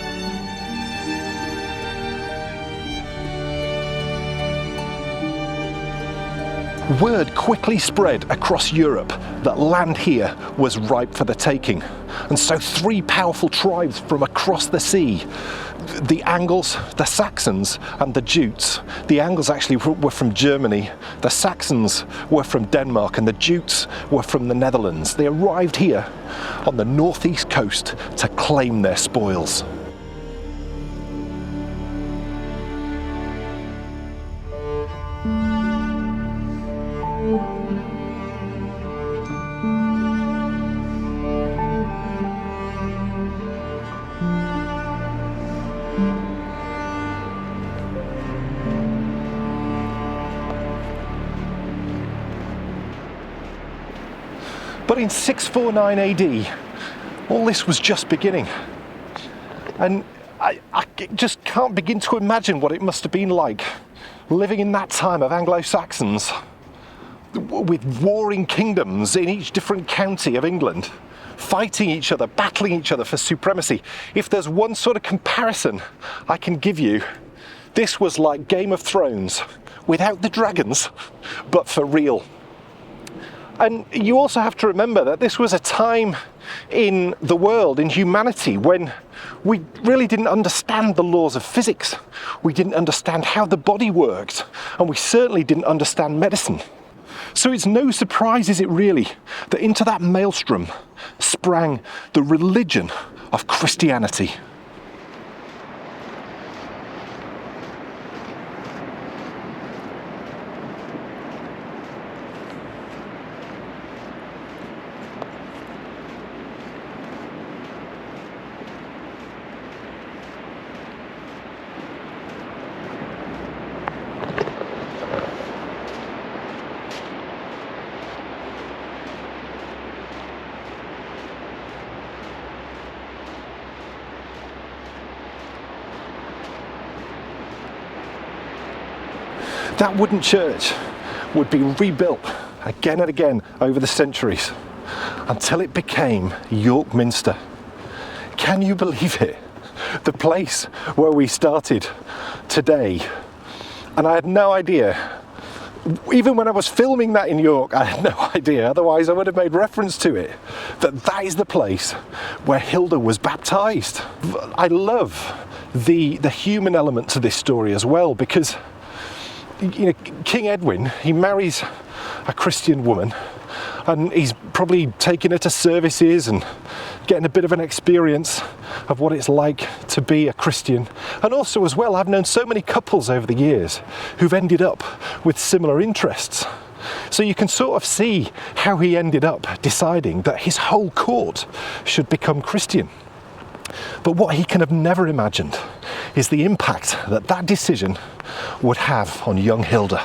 Speaker 3: Word quickly spread across Europe that land here was ripe for the taking. And so 3 powerful tribes from across the sea, the Angles, the Saxons and the Jutes. The Angles actually were from Germany, the Saxons were from Denmark and the Jutes were from the Netherlands. They arrived here on the northeast coast to claim their spoils. But in 649 AD, all this was just beginning. And I just can't begin to imagine what it must have been like living in that time of Anglo-Saxons with warring kingdoms in each different county of England, fighting each other, battling each other for supremacy. If there's one sort of comparison I can give you, this was like Game of Thrones, without the dragons, but for real. And you also have to remember that this was a time in the world, in humanity, when we really didn't understand the laws of physics. We didn't understand how the body worked, and we certainly didn't understand medicine. So it's no surprise, is it really, that into that maelstrom sprang the religion of Christianity. That wooden church would be rebuilt again and again over the centuries until it became York Minster. Can you believe it? The place where we started today. And I had no idea. Even when I was filming that in York, I had no idea, otherwise I would have made reference to it, that is the place where Hilda was baptised. I love the human element to this story as well, because King Edwin, he marries a Christian woman, and he's probably taking her to services and getting a bit of an experience of what it's like to be a Christian. And also as well, I've known so many couples over the years who've ended up with similar interests. So you can sort of see how he ended up deciding that his whole court should become Christian. But what he can have never imagined is the impact that that decision would have on young Hilda.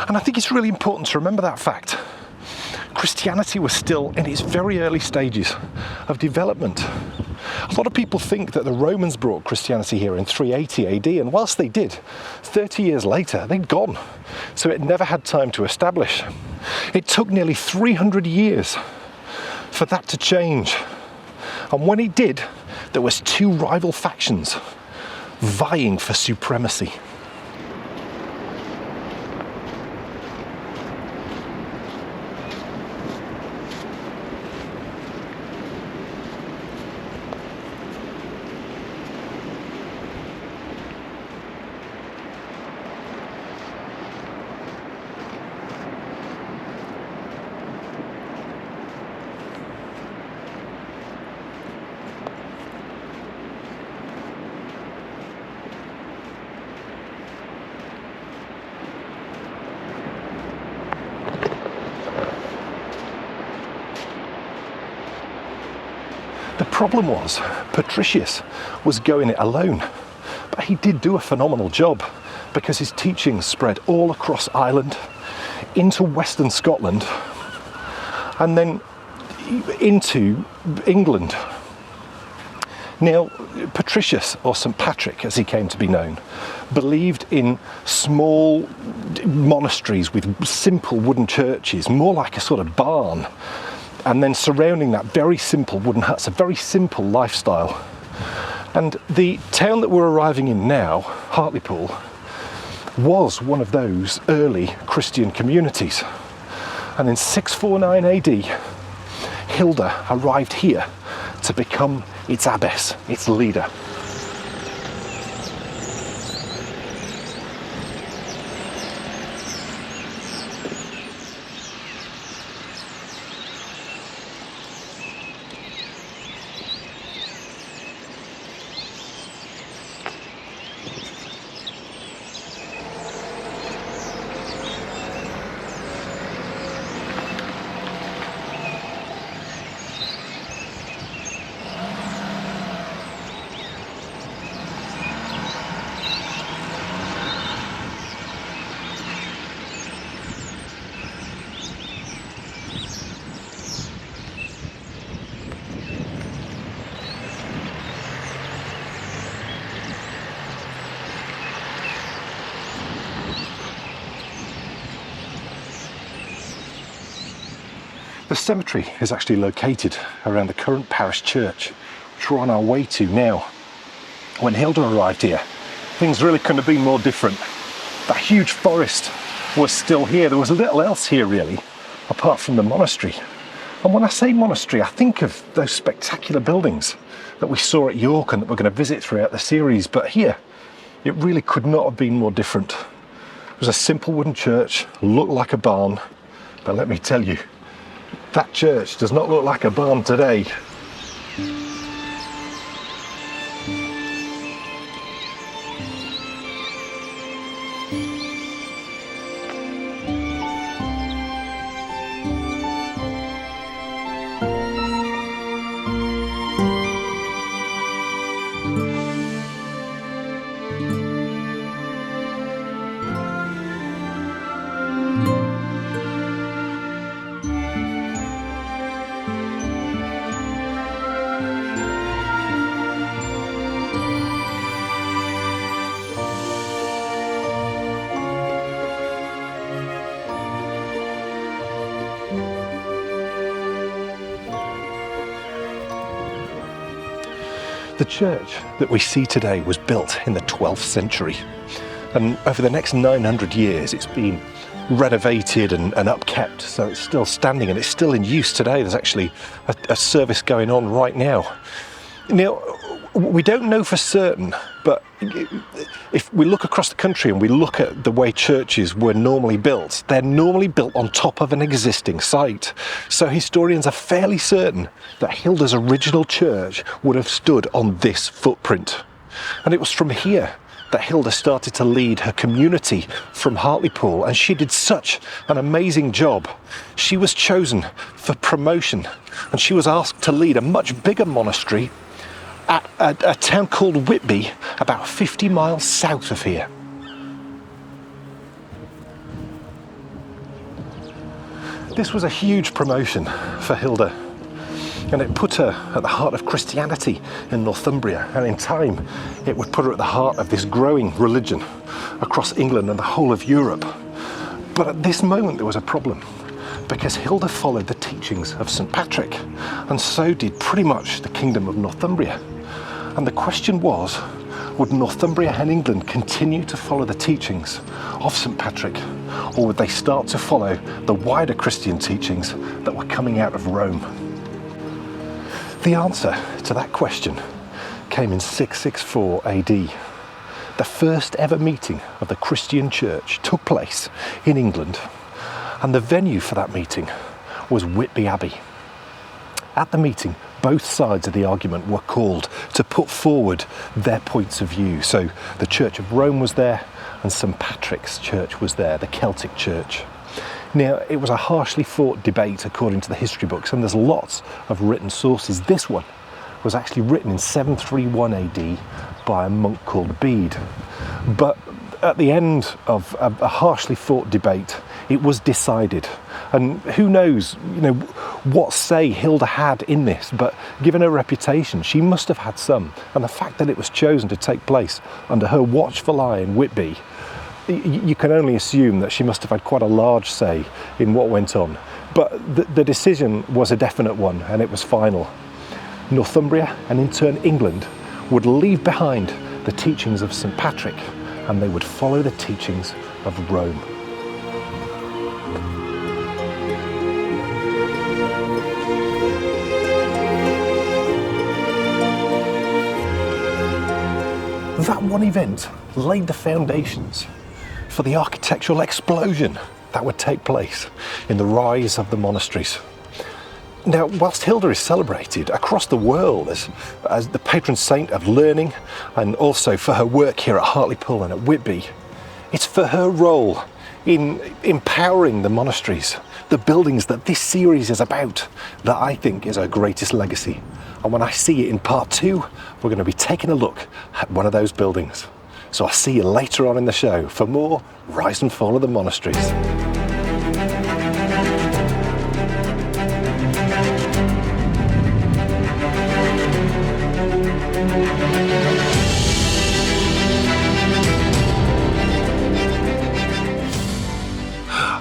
Speaker 3: And I think it's really important to remember that fact. Christianity was still in its very early stages of development. A lot of people think that the Romans brought Christianity here in 380 AD, and whilst they did, 30 years later, they'd gone. So it never had time to establish. It took nearly 300 years for that to change. And when it did, there was 2 rival factions vying for supremacy. The problem was, Patricius was going it alone, but he did do a phenomenal job because his teachings spread all across Ireland, into Western Scotland, and then into England. Now, Patricius, or St. Patrick as he came to be known, believed in small monasteries with simple wooden churches, more like a sort of barn, and then surrounding that very simple wooden huts, a very simple lifestyle. And the town that we're arriving in now, Hartlepool, was one of those early Christian communities. And in 649 AD, Hilda arrived here to become its abbess, its leader. The cemetery is actually located around the current parish church, which we're on our way to now. When Hilda arrived here, things really couldn't have been more different. That huge forest was still here. There was little else here really, apart from the monastery. And when I say monastery, I think of those spectacular buildings that we saw at York and that we're going to visit throughout the series. But here, it really could not have been more different. It was a simple wooden church, looked like a barn, but let me tell you, that church does not look like a barn today. The church that we see today was built in the 12th century, and over the next 900 years it's been renovated and upkept, so it's still standing and it's still in use today. There's actually a service going on right now. Now, we don't know for certain, but if we look across the country and we look at the way churches were normally built, they're normally built on top of an existing site. So historians are fairly certain that Hilda's original church would have stood on this footprint. And it was from here that Hilda started to lead her community from Hartlepool, and she did such an amazing job. She was chosen for promotion, and she was asked to lead a much bigger monastery at a town called Whitby, about 50 miles south of here. This was a huge promotion for Hilda, and it put her at the heart of Christianity in Northumbria, and in time it would put her at the heart of this growing religion across England and the whole of Europe. But at this moment there was a problem, because Hilda followed the teachings of St. Patrick, and so did pretty much the kingdom of Northumbria. And the question was, would Northumbria and England continue to follow the teachings of St. Patrick, or would they start to follow the wider Christian teachings that were coming out of Rome? The answer to that question came in 664 AD. The first ever meeting of the Christian church took place in England, and the venue for that meeting was Whitby Abbey. At the meeting, both sides of the argument were called to put forward their points of view. So the Church of Rome was there, and St. Patrick's church was there, the Celtic church. Now, it was a harshly fought debate according to the history books, and there's lots of written sources. This one was actually written in 731 AD by a monk called Bede. But at the end of a harshly fought debate, it was decided. And who knows, what say Hilda had in this, but given her reputation, she must have had some. And the fact that it was chosen to take place under her watchful eye in Whitby, you can only assume that she must have had quite a large say in what went on. But the decision was a definite one, and it was final. Northumbria, and in turn England, would leave behind the teachings of St. Patrick, and they would follow the teachings of Rome. That one event laid the foundations for the architectural explosion that would take place in the rise of the monasteries. Now, whilst Hilda is celebrated across the world as the patron saint of learning, and also for her work here at Hartlepool and at Whitby, it's for her role in empowering the monasteries, the buildings that this series is about, that I think is her greatest legacy. And when I see it in part 2, we're going to be taking a look at one of those buildings. So I'll see you later on in the show for more Rise and Fall of the Monasteries.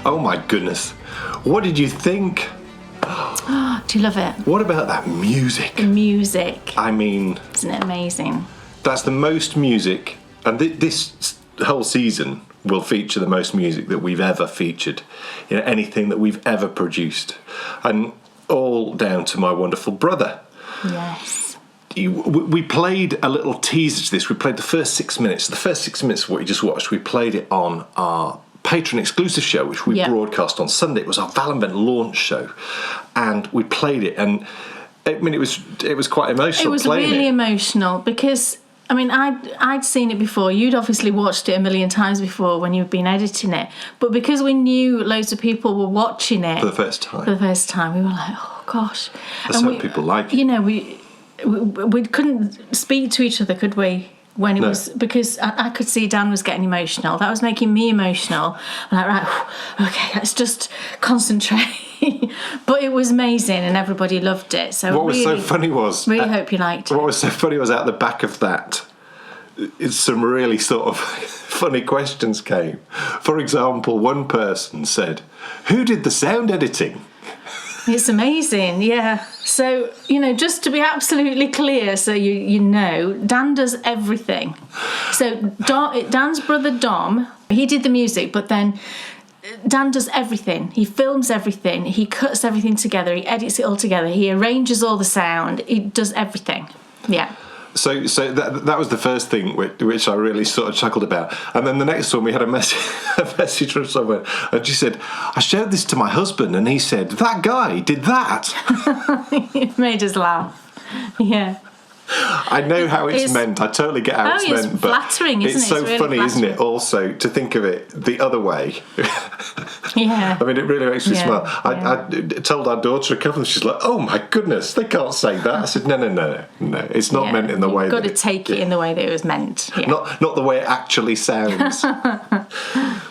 Speaker 1: Oh my goodness. What did you think?
Speaker 2: Do you love it?
Speaker 1: What about that music?
Speaker 2: The music.
Speaker 1: I mean,
Speaker 2: Isn't it amazing?
Speaker 1: that's the most music, and this whole season will feature the most music that we've ever featured in anything that we've ever produced, and all down to my wonderful brother.
Speaker 2: Yes.
Speaker 1: We played a little teaser to this. We played the first 6 minutes. The first 6 minutes of what you just watched, we played it on our Patreon exclusive show, which we broadcast on Sunday. It was our Valenvent launch show, and we played it, and I mean, it was quite emotional.
Speaker 2: It was really emotional because, I mean, I'd seen it before. You'd obviously watched it a million times before when you'd been editing it. But because we knew loads of people were watching it
Speaker 1: for the first time,
Speaker 2: we were like, oh gosh.
Speaker 1: Some people like it.
Speaker 2: You know, we couldn't speak to each other, could we? When it was, because I could see Dan was getting emotional. That was making me emotional. I'm like, right, okay, let's just concentrate. But it was amazing, and everybody loved it. So
Speaker 1: what was so funny was,
Speaker 2: really hope you liked it.
Speaker 1: What was so funny was, at the back of that, some really sort of funny questions came. For example, one person said, "Who did the sound editing?"
Speaker 2: It's amazing, yeah. So, you know, just to be absolutely clear, so you know, Dan does everything. So Dan's brother Dom, he did the music, but then Dan does everything. He films everything. He cuts everything together. He edits it all together. He arranges all the sound. He does everything. Yeah.
Speaker 1: So that was the first thing which I really sort of chuckled about. And then the next one, we had a message from someone, and she said, "I showed this to my husband, and he said, 'That guy did that.'"
Speaker 2: It made us laugh. Yeah.
Speaker 1: I know how it's meant. I totally get how it's meant. But
Speaker 2: flattering, isn't it?
Speaker 1: It's so
Speaker 2: really
Speaker 1: funny,
Speaker 2: flattering.
Speaker 1: isn't it? Also, to think of it the other way.
Speaker 2: Yeah.
Speaker 1: I mean, it really makes me smile. I told our daughter a couple, and she's like, "Oh my goodness, they can't say that." I said, "No. It's not meant in the way."
Speaker 2: You've got to take it in the way that it was meant. Yeah.
Speaker 1: Not the way it actually sounds.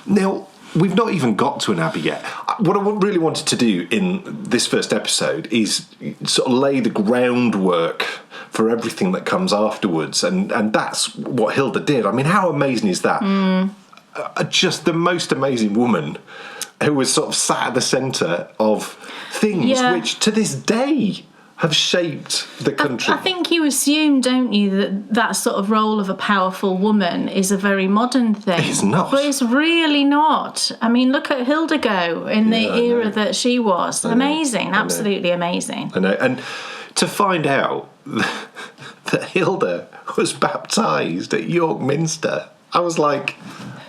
Speaker 1: Now, we've not even got to an abbey yet. What I really wanted to do in this first episode is sort of lay the groundwork for everything that comes afterwards, and that's what Hilda did. I mean, how amazing is that? Just the most amazing woman who was sort of sat at the centre of things which to this day have shaped the country.
Speaker 2: I think you assume, don't you, that sort of role of a powerful woman is a very modern thing.
Speaker 1: It's not.
Speaker 2: But it's really not. I mean, look at Hilda go in the era that she was. Amazing, absolutely amazing.
Speaker 1: I know. And to find out that Hilda was baptised at York Minster, I was like...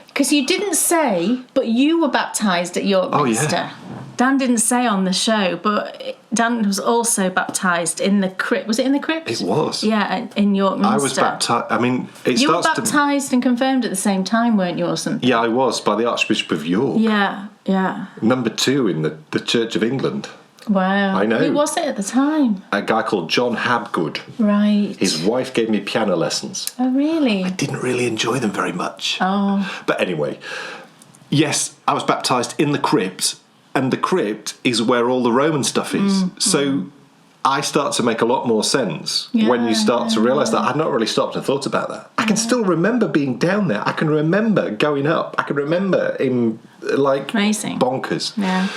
Speaker 2: Because you didn't say, but you were baptised at York Minster.
Speaker 1: Yeah.
Speaker 2: Dan didn't say on the show, but Dan was also baptised in the crypt. Was it in the crypt?
Speaker 1: It was.
Speaker 2: Yeah, in York Minster.
Speaker 1: I was baptised. I mean,
Speaker 2: you were baptised and confirmed at the same time, weren't you, or something?
Speaker 1: Yeah, I was, by the Archbishop of York.
Speaker 2: Yeah.
Speaker 1: Number 2 in the Church of England.
Speaker 2: Wow.
Speaker 1: I know.
Speaker 2: Who was it at the time?
Speaker 1: A guy called John Habgood.
Speaker 2: Right.
Speaker 1: His wife gave me piano lessons.
Speaker 2: Oh, really?
Speaker 1: I didn't really enjoy them very much.
Speaker 2: Oh.
Speaker 1: But anyway, yes, I was baptised in the crypt. and the crypt is where all the Roman stuff is. So I start to make a lot more sense when you start to realise that. I'd not really stopped and thought about that. I can still remember being down there. I can remember going up. I can remember in like
Speaker 2: Amazing.
Speaker 1: Bonkers.
Speaker 2: Yeah.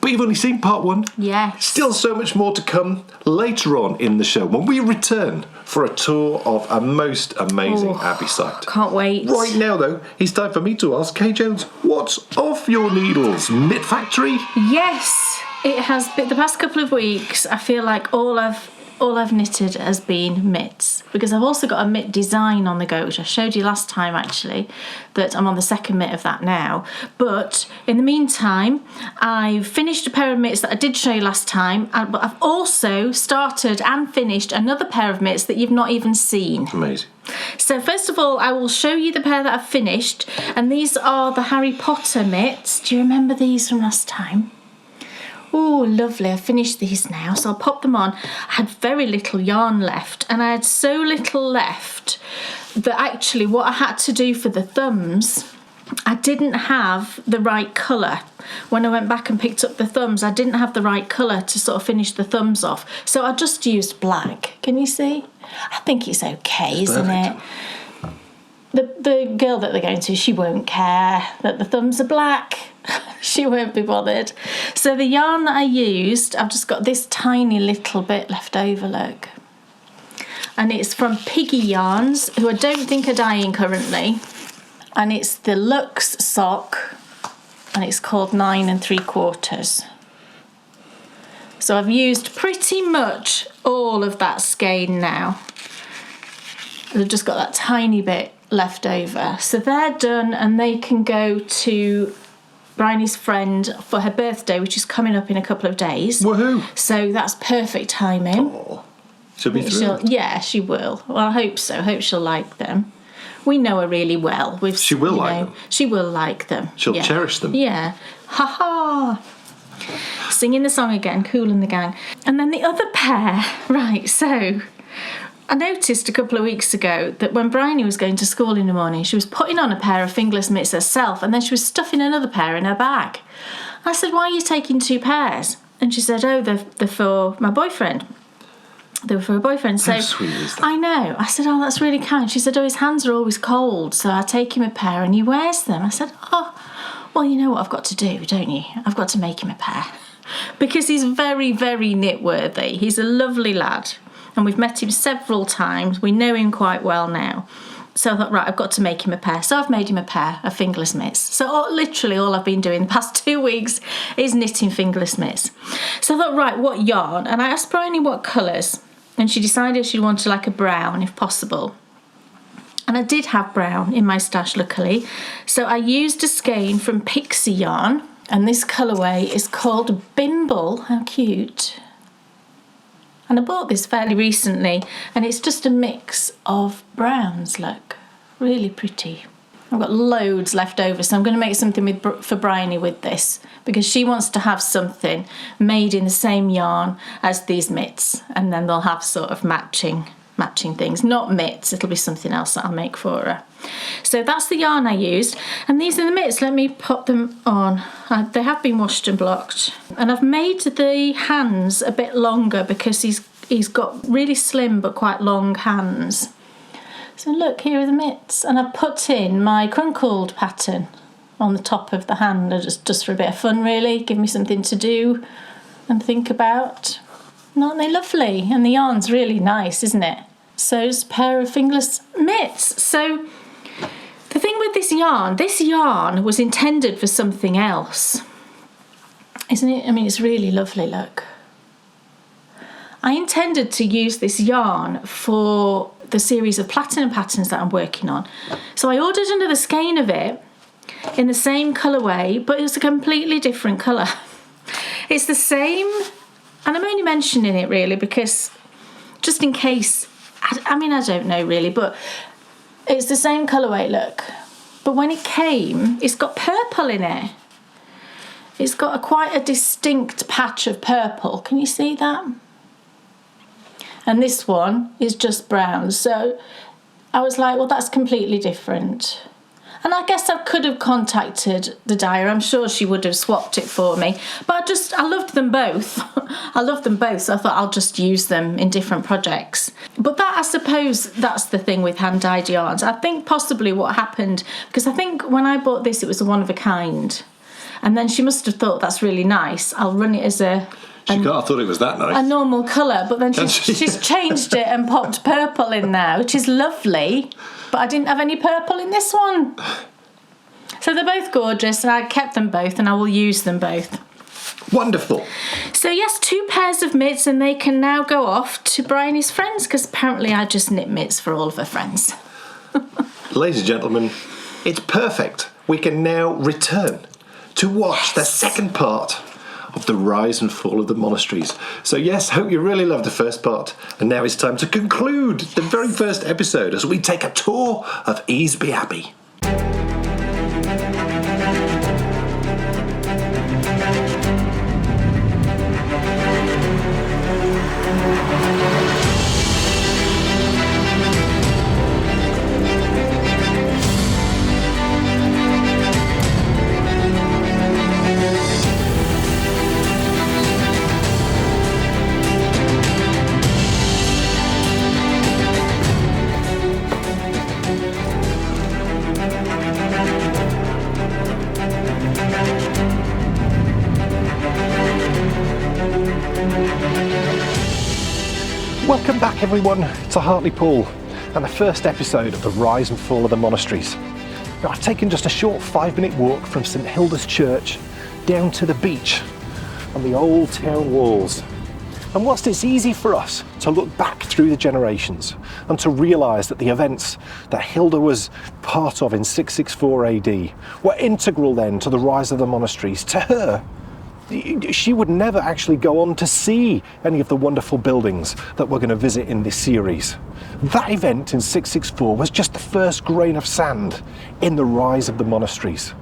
Speaker 1: But you've only seen part one.
Speaker 2: Yes.
Speaker 1: Still so much more to come later on in the show when we return for a tour of a most amazing Abbey site.
Speaker 2: Can't wait.
Speaker 1: Right now, though, it's time for me to ask Kay Jones, what's off your needles? Mitt Factory?
Speaker 2: Yes, it has been the past couple of weeks. I feel like all I've knitted has been mitts, because I've also got a mitt design on the go, which I showed you last time actually, that I'm on the second mitt of that now. But in the meantime, I've finished a pair of mitts that I did show you last time, but I've also started and finished another pair of mitts that you've not even seen.
Speaker 1: Amazing.
Speaker 2: So first of all, I will show you the pair that I've finished, and these are the Harry Potter mitts. Do you remember these from last time? Oh, lovely. I finished these now, so I'll pop them on. I had very little yarn left, and I had so little left that actually what I had to do for the thumbs, I didn't have the right colour. When I went back and picked up the thumbs, I didn't have the right colour to sort of finish the thumbs off. So I just used black. Can you see? I think it's okay, isn't it? The girl that they're going to, she won't care that the thumbs are black. She won't be bothered. So the yarn that I used, I've just got this tiny little bit left over, look. And it's from Piggy yarns, who I don't think are dyeing currently. And it's the Luxe sock, and it's called 9 3/4. So I've used pretty much all of that skein now. I've just got that tiny bit left over. So they're done, and they can go to Bryony's friend for her birthday, which is coming up in a couple of days.
Speaker 1: Woohoo!
Speaker 2: So that's perfect timing.
Speaker 1: Oh, she'll be thrilled.
Speaker 2: Yeah, she will. Well, I hope so. I hope she'll like them. We know her really well.
Speaker 1: She will like them.
Speaker 2: She will like them.
Speaker 1: She'll cherish them.
Speaker 2: Yeah. Ha ha. Singing the song again, Cool and the Gang. And then the other pair, right, so I noticed a couple of weeks ago that when Bryony was going to school in the morning, she was putting on a pair of fingerless mitts herself, and then she was stuffing another pair in her bag. I said, why are you taking two pairs? And she said, oh, they're for my boyfriend. They were for her boyfriend. So
Speaker 1: how sweet is that?
Speaker 2: I know. I said, oh, that's really kind. She said, oh, his hands are always cold, so I take him a pair and he wears them. I said, oh, well, you know what I've got to do, don't you? I've got to make him a pair. Because he's very, very knit-worthy. He's a lovely lad. And we've met him several times. We know him quite well now. So I thought, right, I've got to make him a pair. So I've made him a pair of fingerless mitts. So literally all I've been doing the past 2 weeks is knitting fingerless mitts. So I thought, right, what yarn? And I asked Bryony what colours. And she decided she wanted like a brown, if possible. And I did have brown in my stash, luckily. So I used a skein from Pixie yarn. And this colourway is called Bimble. How cute. And I bought this fairly recently, and it's just a mix of browns, look. Really pretty. I've got loads left over, so I'm going to make something for Bryony with this, because she wants to have something made in the same yarn as these mitts, and then they'll have sort of matching things. Not mitts, it'll be something else that I'll make for her. So that's the yarn I used, and these are the mitts. Let me pop them on. They have been washed and blocked, and I've made the hands a bit longer because he's got really slim but quite long hands. So look, here are the mitts, and I've put in my Crunkled pattern on the top of the hand, just for a bit of fun, really. Give me something to do and think about. Aren't they lovely? And the yarn's really nice, isn't it? So it's a pair of fingerless mitts. So the thing with this yarn was intended for something else, isn't it? I mean, it's really lovely, look. I intended to use this yarn for the series of platinum patterns that I'm working on. So I ordered another skein of it in the same colourway, but it was a completely different colour. It's the same, and I'm only mentioning it really because just in case, I mean, I don't know really, but it's the same colourway, look. But when it came, it's got purple in it. It's got quite a distinct patch of purple. Can you see that? And this one is just brown. So I was like, well, that's completely different. And I guess I could have contacted the dyer. I'm sure she would have swapped it for me. But I loved them both. I loved them both, so I thought I'll just use them in different projects. But I suppose that's the thing with hand-dyed yarns. I think possibly what happened, because I think when I bought this, it was a one of a kind. And then she must have thought, that's really nice. I'll run it as
Speaker 3: She can't have thought it was that nice.
Speaker 2: a normal colour, but then she's changed it and popped purple in there, which is lovely. But I didn't have any purple in this one. So they're both gorgeous, and I kept them both, and I will use them both.
Speaker 1: Wonderful.
Speaker 2: So yes, 2 pairs of mitts, and they can now go off to Bryony's friends, because apparently I just knit mitts for all of her friends.
Speaker 1: Ladies and gentlemen, it's perfect. We can now return to watch the second part of the rise and fall of the monasteries. So yes, hope you really loved the first part. And now it's time to conclude the very first episode as we take a tour of Easby Abbey.
Speaker 3: Welcome back everyone to Hartlepool and the first episode of the rise and fall of the monasteries. Now, I've taken just a short 5-minute walk from St Hilda's church down to the beach on the old town walls. And whilst it's easy for us to look back through the generations and to realise that the events that Hilda was part of in 664 AD were integral then to the rise of the monasteries, to her, she would never actually go on to see any of the wonderful buildings that we're going to visit in this series. That event in 664 was just the first grain of sand in the rise of the monasteries.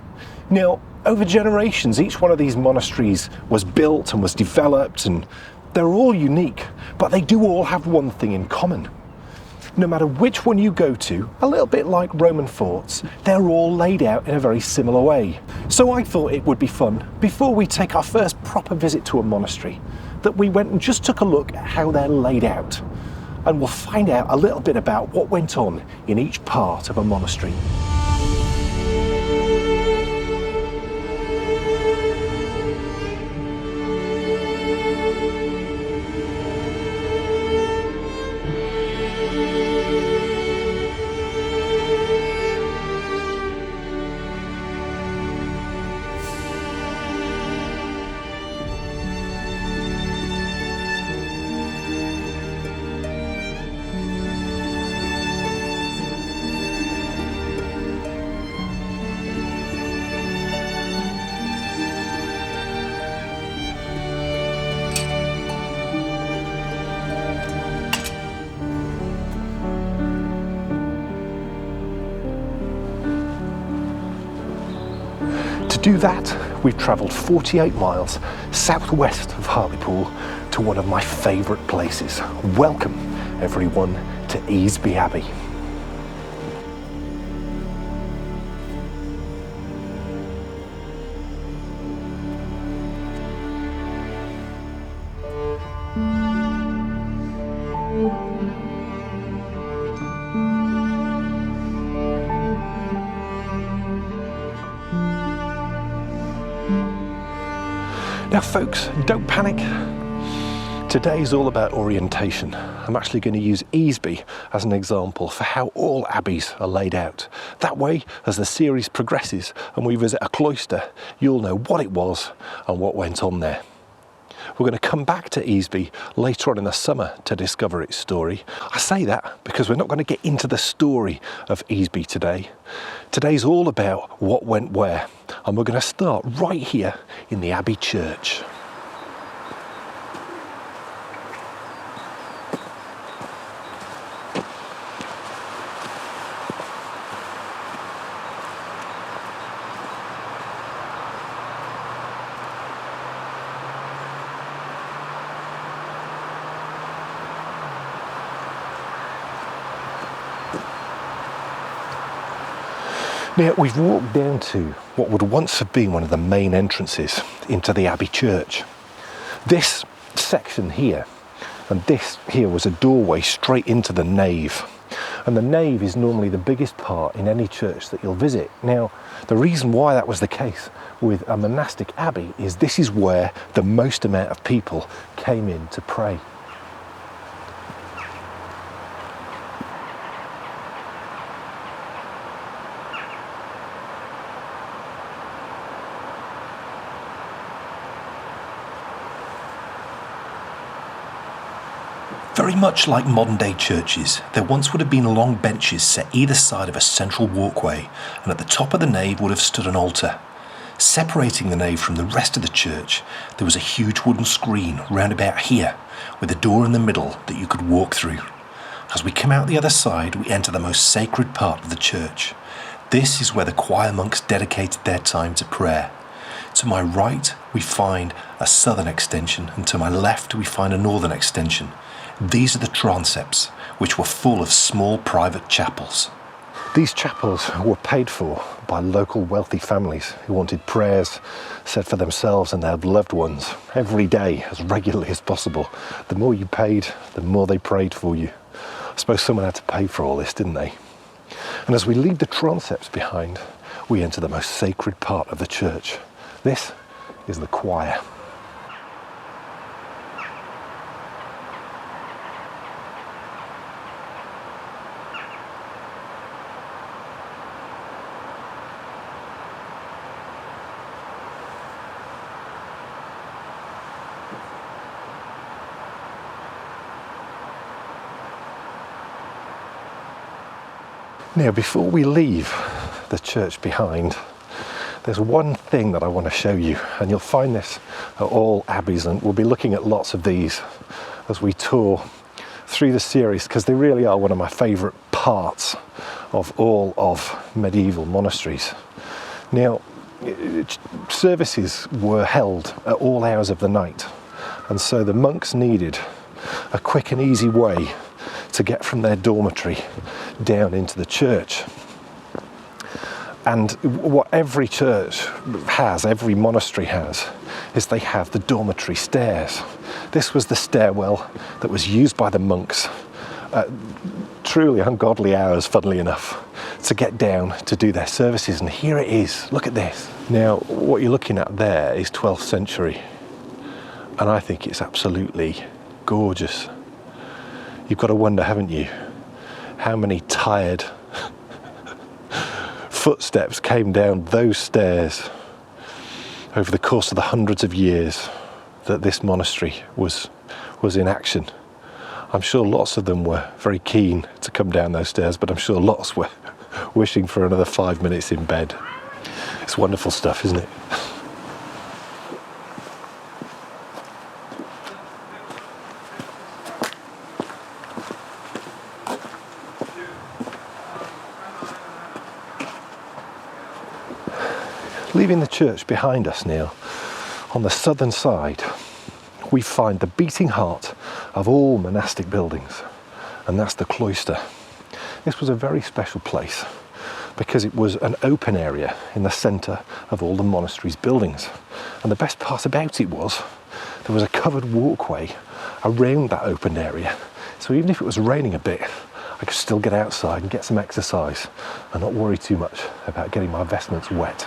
Speaker 3: Now, over generations, each one of these monasteries was built and was developed, and they're all unique, but they do all have one thing in common. No matter which one you go to, a little bit like Roman forts, they're all laid out in a very similar way. So I thought it would be fun, before we take our first proper visit to a monastery, that we went and just took a look at how they're laid out. And we'll find out a little bit about what went on in each part of a monastery. To do that, we've travelled 48 miles southwest of Hartlepool to one of my favourite places. Welcome, everyone, to Easby Abbey. Now folks, don't panic. Today is all about orientation. I'm actually going to use Easby as an example for how all abbeys are laid out. That way, as the series progresses and we visit a cloister, you'll know what it was and what went on there. We're going to come back to Easby later on in the summer to discover its story. I say that because we're not going to get into the story of Easby today. Today's all about what went where, and we're going to start right here in the Abbey Church. Now, we've walked down to what would once have been one of the main entrances into the Abbey Church. This section here and this here was a doorway straight into the nave. And the nave is normally the biggest part in any church that you'll visit. Now, the reason why that was the case with a monastic abbey is this is where the most amount of people came in to pray.
Speaker 1: Very much like modern day churches, there once would have been long benches set either side of a central walkway, and at the top of the nave would have stood an altar. Separating the nave from the rest of the church, there was a huge wooden screen round about here, with a door in the middle that you could walk through. As we come out the other side, we enter the most sacred part of the church. This is where the choir monks dedicated their time to prayer. To my right, we find a southern extension, and to my left, we find a northern extension. These are the transepts, which were full of small private chapels.
Speaker 3: These chapels were paid for by local wealthy families who wanted prayers said for themselves and their loved ones every day as regularly as possible. The more you paid, the more they prayed for you. I suppose someone had to pay for all this, didn't they? And as we leave the transepts behind, we enter the most sacred part of the church. This is the choir. Now, before we leave the church behind, there's one thing that I want to show you, and you'll find this at all abbeys, and we'll be looking at lots of these as we tour through the series, because they really are one of my favourite parts of all of medieval monasteries. Now, services were held at all hours of the night, and so the monks needed a quick and easy way to get from their dormitory down into the church. And what every church has, every monastery has, is they have the dormitory stairs. This was the stairwell that was used by the monks at truly ungodly hours, funnily enough, to get down to do their services. And here it is, look at this. Now, what you're looking at there is 12th century, and I think it's absolutely gorgeous. You've got to wonder, haven't you, how many tired footsteps came down those stairs over the course of the hundreds of years that this monastery was in action. I'm sure lots of them were very keen to come down those stairs, but I'm sure lots were wishing for another 5 minutes in bed. It's wonderful stuff, isn't it? Leaving the church behind us now, on the southern side, we find the beating heart of all monastic buildings, and that's the cloister. This was a very special place because it was an open area in the centre of all the monastery's buildings. And the best part about it was there was a covered walkway around that open area. So even if it was raining a bit, I could still get outside and get some exercise and not worry too much about getting my vestments wet.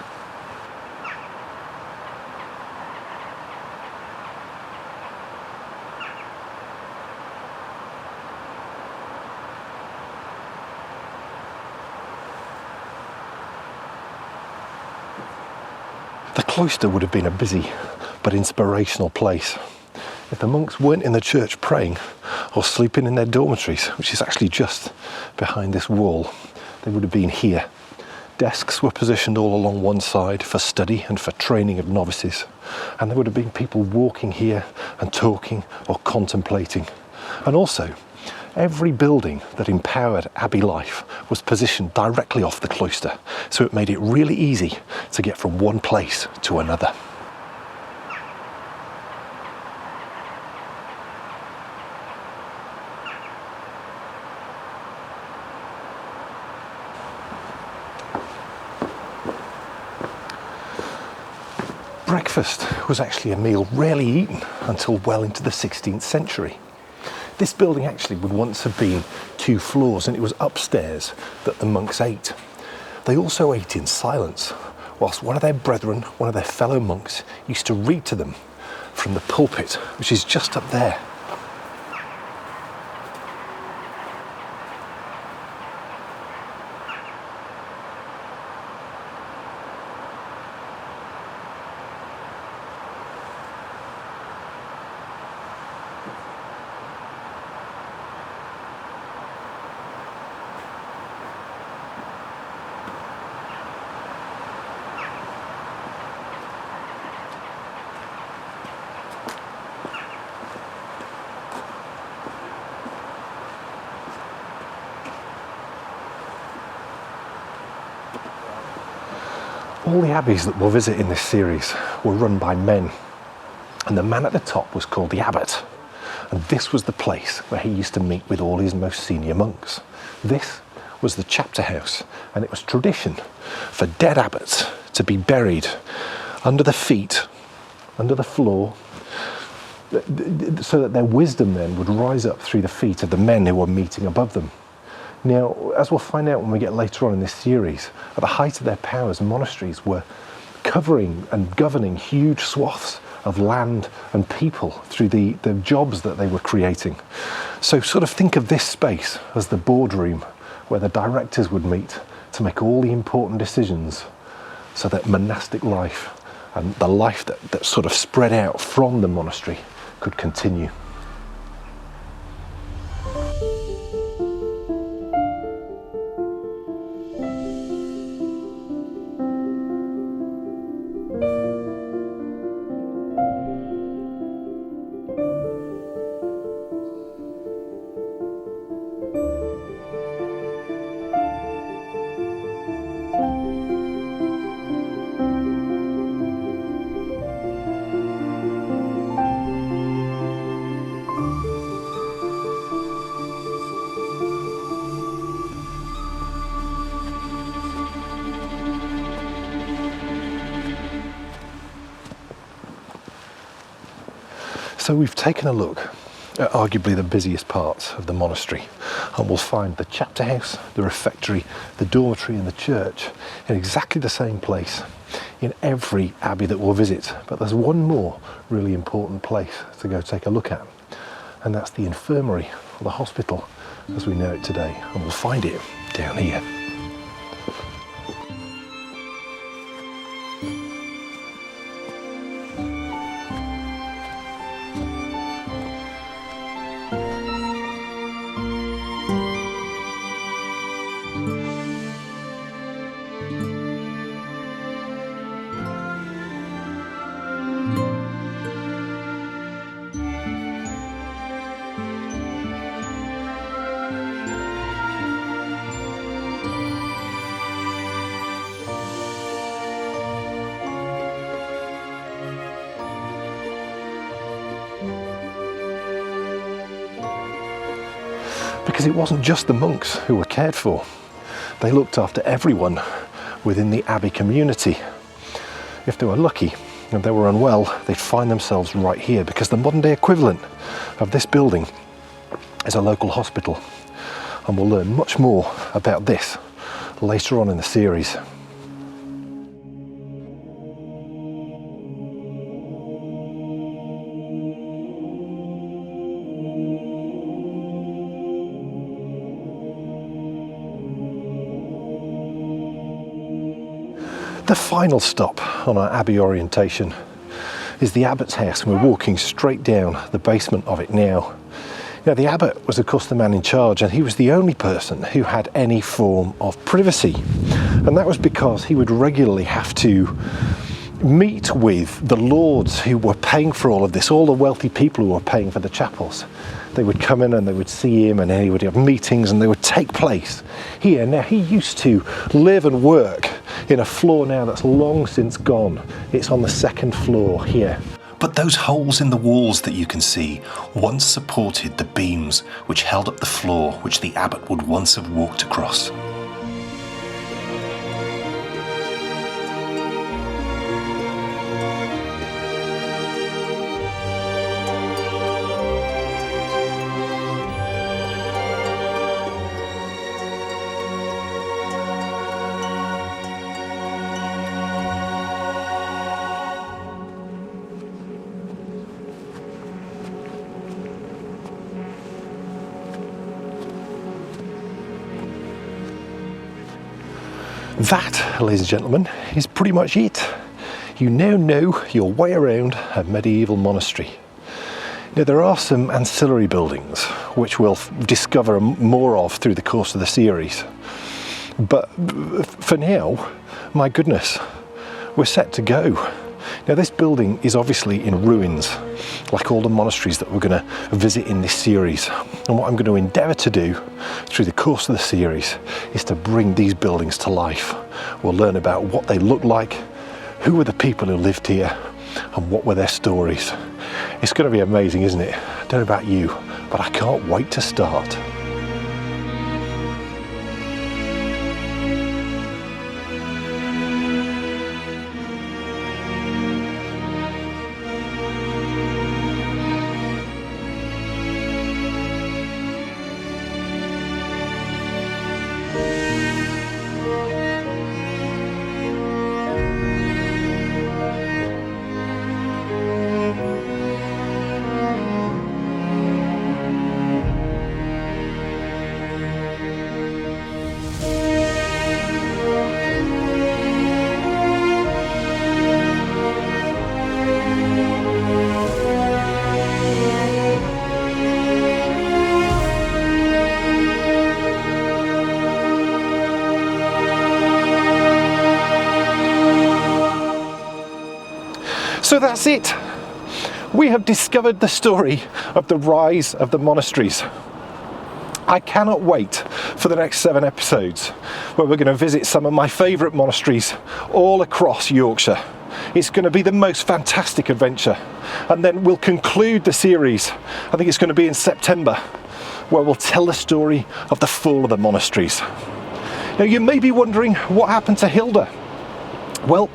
Speaker 3: The cloister would have been a busy but inspirational place. If the monks weren't in the church praying or sleeping in their dormitories, which is actually just behind this wall, they would have been here. Desks were positioned all along one side for study and for training of novices, and there would have been people walking here and talking or contemplating. And also, every building that empowered abbey life was positioned directly off the cloister, so it made it really easy to get from one place to another. breakfast was actually a meal rarely eaten until well into the 16th century. This building actually would once have been 2 floors, and it was upstairs that the monks ate. They also ate in silence, whilst one of their brethren, one of their fellow monks, used to read to them from the pulpit, which is just up there. All the abbeys that we'll visit in this series were run by men, and the man at the top was called the abbot, and this was the place where he used to meet with all his most senior monks. This was the chapter house, and it was tradition for dead abbots to be buried under the feet, under the floor, so that their wisdom then would rise up through the feet of the men who were meeting above them. Now, as we'll find out when we get later on in this series, at the height of their powers, monasteries were covering and governing huge swaths of land and people through the jobs that they were creating. So sort of think of this space as the boardroom where the directors would meet to make all the important decisions, so that monastic life and the life that sort of spread out from the monastery could continue. So we've taken a look at arguably the busiest parts of the monastery, and we'll find the chapter house, the refectory, the dormitory and the church in exactly the same place in every abbey that we'll visit. But there's one more really important place to go take a look at, and that's the infirmary, or the hospital as we know it today, and we'll find it down here. Because it wasn't just the monks who were cared for. They looked after everyone within the abbey community. If they were lucky and they were unwell, they'd find themselves right here, because the modern day equivalent of this building is a local hospital. And we'll learn much more about this later on in the series. The final stop on our abbey orientation is the abbot's house, and we're walking straight down the basement of it now. Now, the abbot was of course the man in charge, and he was the only person who had any form of privacy, and that was because he would regularly have to meet with the lords who were paying for all of this, all the wealthy people who were paying for the chapels. They would come in and they would see him, and he would have meetings, and they would take place here. Now, he used to live and work in a floor now that's long since gone. It's on the second floor here.
Speaker 4: But those holes in the walls that you can see once supported the beams which held up the floor which the abbot would once have walked across.
Speaker 3: That, ladies and gentlemen, is pretty much it. You now know your way around a medieval monastery. Now, there are some ancillary buildings which we'll discover more of through the course of the series. But for now, my goodness, we're set to go. Now, this building is obviously in ruins, like all the monasteries that we're going to visit in this series. And what I'm going to endeavour to do through the course of the series is to bring these buildings to life. We'll learn about what they look like, who were the people who lived here, and what were their stories. It's going to be amazing, isn't it? I don't know about you, but I can't wait to start. So that's it. We have discovered the story of the rise of the monasteries. I cannot wait for the next 7 episodes where we're going to visit some of my favourite monasteries all across Yorkshire. It's going to be the most fantastic adventure. And then we'll conclude the series, I think it's going to be in September, where we'll tell the story of the fall of the monasteries. Now, you may be wondering what happened to Hilda. Well,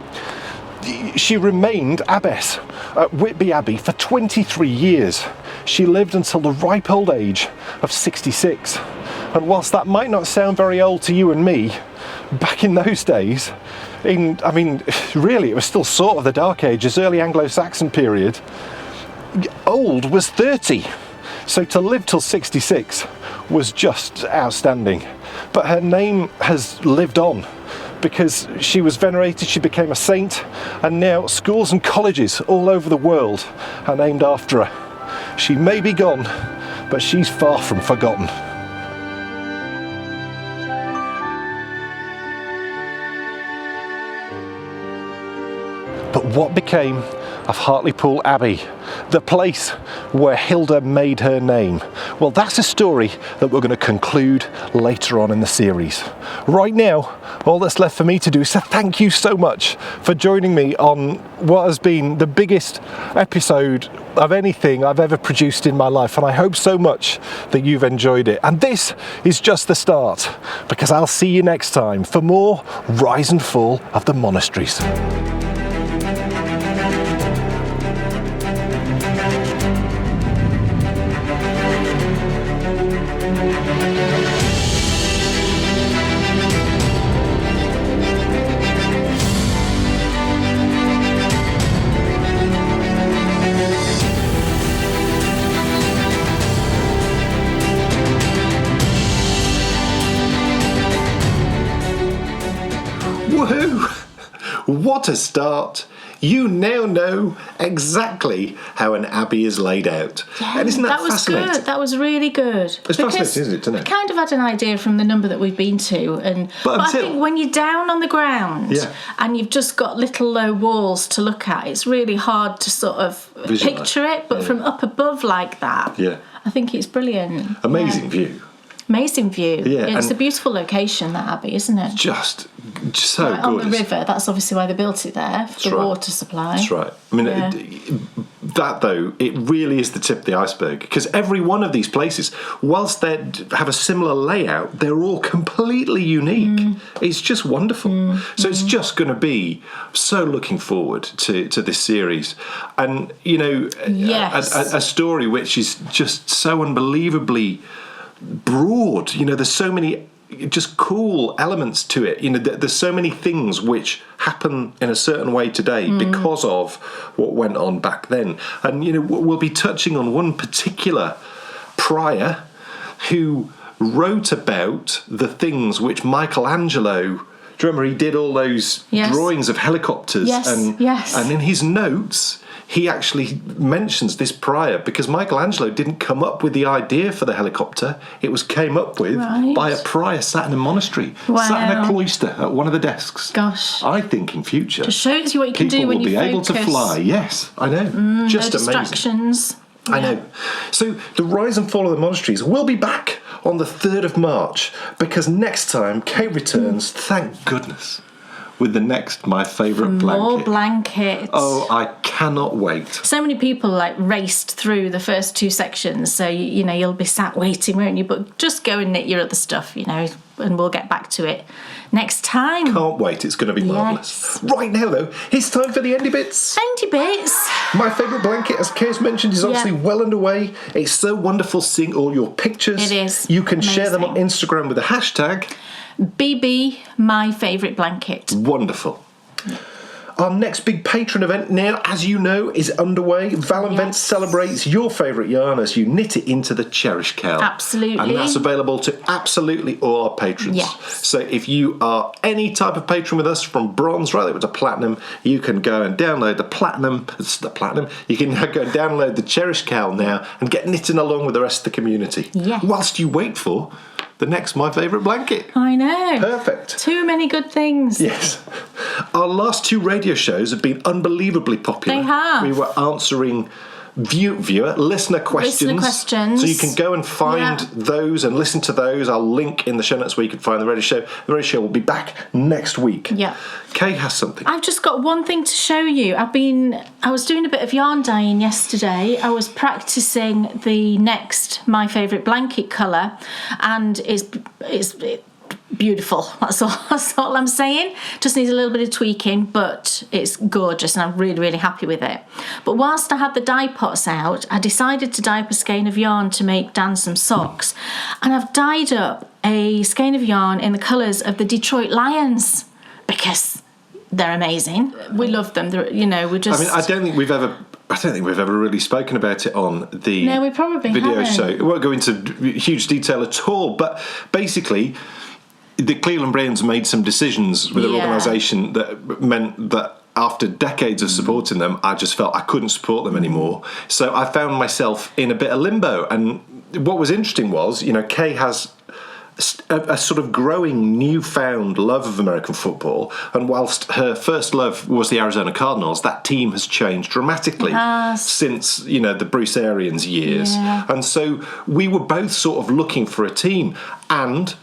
Speaker 3: she remained abbess at Whitby Abbey for 23 years. She lived until the ripe old age of 66. And whilst that might not sound very old to you and me, back in those days, really it was still sort of the Dark Ages, early Anglo-Saxon period, old was 30. So to live till 66 was just outstanding. But her name has lived on, because she was venerated, she became a saint, and now schools and colleges all over the world are named after her. She may be gone, but she's far from forgotten. But what became of Hartlepool Abbey, the place where Hilda made her name? Well, that's a story that we're going to conclude later on in the series. Right now, all that's left for me to do is to thank you so much for joining me on what has been the biggest episode of anything I've ever produced in my life, and I hope so much that you've enjoyed it. And this is just the start, because I'll see you next time for more Rise and Fall of the Monasteries.
Speaker 1: Woohoo! What a start! You now know exactly how an abbey is laid out.
Speaker 2: Yeah,
Speaker 1: and isn't that
Speaker 2: was
Speaker 1: fascinating?
Speaker 2: good. That was really good.
Speaker 1: It's fascinating, isn't it, to know?
Speaker 2: I kind of had an idea from the number that we've been to, but I think when you're down on the ground and you've just got little low walls to look at, it's really hard to sort of picture it. But from up above like that, I think it's brilliant.
Speaker 1: Amazing view.
Speaker 2: Amazing view.
Speaker 1: Yeah,
Speaker 2: it's a beautiful location, that abbey, isn't it?
Speaker 1: Just so
Speaker 2: right,
Speaker 1: gorgeous.
Speaker 2: On the river, that's obviously why they built it there, for the water supply.
Speaker 1: That's right. I mean, that though, it really is the tip of the iceberg, because every one of these places, whilst they have a similar layout, they're all completely unique. It's just wonderful. So it's just going to be so looking forward to this series. And, you know, a story which is just so unbelievably broad. You know, there's so many just cool elements to it. You know, there's so many things which happen in a certain way today because of what went on back then. And, you know, we'll be touching on one particular prior who wrote about the things which Michelangelo Do you remember he did all those
Speaker 2: Yes.
Speaker 1: drawings of helicopters?
Speaker 2: Yes, yes.
Speaker 1: And in his notes, he actually mentions this prior because Michelangelo didn't come up with the idea for the helicopter. It was came up with
Speaker 2: Right.
Speaker 1: by a prior sat in a monastery, sat in a
Speaker 2: Wow.
Speaker 1: cloister at one of the desks.
Speaker 2: Gosh.
Speaker 1: I think in future,
Speaker 2: Just shows you what you can
Speaker 1: people
Speaker 2: do when
Speaker 1: will
Speaker 2: you
Speaker 1: be able to
Speaker 2: focus.
Speaker 1: fly. Yes, I know. Just
Speaker 2: No
Speaker 1: amazing.
Speaker 2: distractions.
Speaker 1: I know. So the Rise and Fall of the Monasteries will be back on the 3rd of March because next time Kate returns, thank goodness, with the next My Favourite Blanket.
Speaker 2: More blankets.
Speaker 1: Oh, I cannot wait.
Speaker 2: So many people like raced through the first 2 sections, so you know you'll be sat waiting, won't you? But just go and knit your other stuff, you know, and we'll get back to it next time.
Speaker 1: Can't wait, it's going to be marvellous. Right now, though, it's time for the Endy Bits.
Speaker 2: Endy Bits.
Speaker 1: My Favourite Blanket, as Kay's mentioned, is obviously well underway. It's so wonderful seeing all your pictures.
Speaker 2: It is.
Speaker 1: You can share them on
Speaker 2: Amazing.
Speaker 1: Instagram with the hashtag.
Speaker 2: BB, my favourite blanket.
Speaker 1: Wonderful. Our next big patron event now, as you know, is underway. Valinvent
Speaker 2: Yes.
Speaker 1: celebrates your favourite yarn as you knit it into the Cherish Cowl.
Speaker 2: Absolutely.
Speaker 1: And that's available to absolutely all our patrons.
Speaker 2: Yes.
Speaker 1: So if you are any type of patron with us, from bronze right up to platinum, you can go and download the platinum. You can go and download the Cherish Cowl now and get knitting along with the rest of the community.
Speaker 2: Yes.
Speaker 1: Whilst you wait for the next My Favourite Blanket.
Speaker 2: I know.
Speaker 1: Perfect.
Speaker 2: Too many good things.
Speaker 1: Yes. Our last 2 radio shows have been unbelievably popular.
Speaker 2: They have.
Speaker 1: We were answering listener questions. So you can go and find those and listen to those. I'll link in the show notes where you can find the radio show. The radio show will be back next week.
Speaker 2: Yeah.
Speaker 1: Kay has something.
Speaker 2: I've just got one thing to show you. I was doing a bit of yarn dyeing yesterday. I was practicing the next My Favourite Blanket colour, and it's beautiful. That's all I'm saying. Just needs a little bit of tweaking, but it's gorgeous and I'm really, really happy with it. But whilst I had the dye pots out, I decided to dye up a skein of yarn to make Dan some socks. And I've dyed up a skein of yarn in the colours of the Detroit Lions because they're amazing. We love them. We're just...
Speaker 1: I don't think we've ever really spoken about it on the
Speaker 2: No, we probably
Speaker 1: video
Speaker 2: haven't.
Speaker 1: show. It won't go into huge detail at all, but basically the Cleveland Browns made some decisions with their organisation that meant that after decades of supporting them, I just felt I couldn't support them anymore. So I found myself in a bit of limbo. And what was interesting was, Kay has a sort of growing newfound love of American football, and whilst her first love was the Arizona Cardinals, that team has changed dramatically since the Bruce Arians years. And so we were both sort of looking for a team, and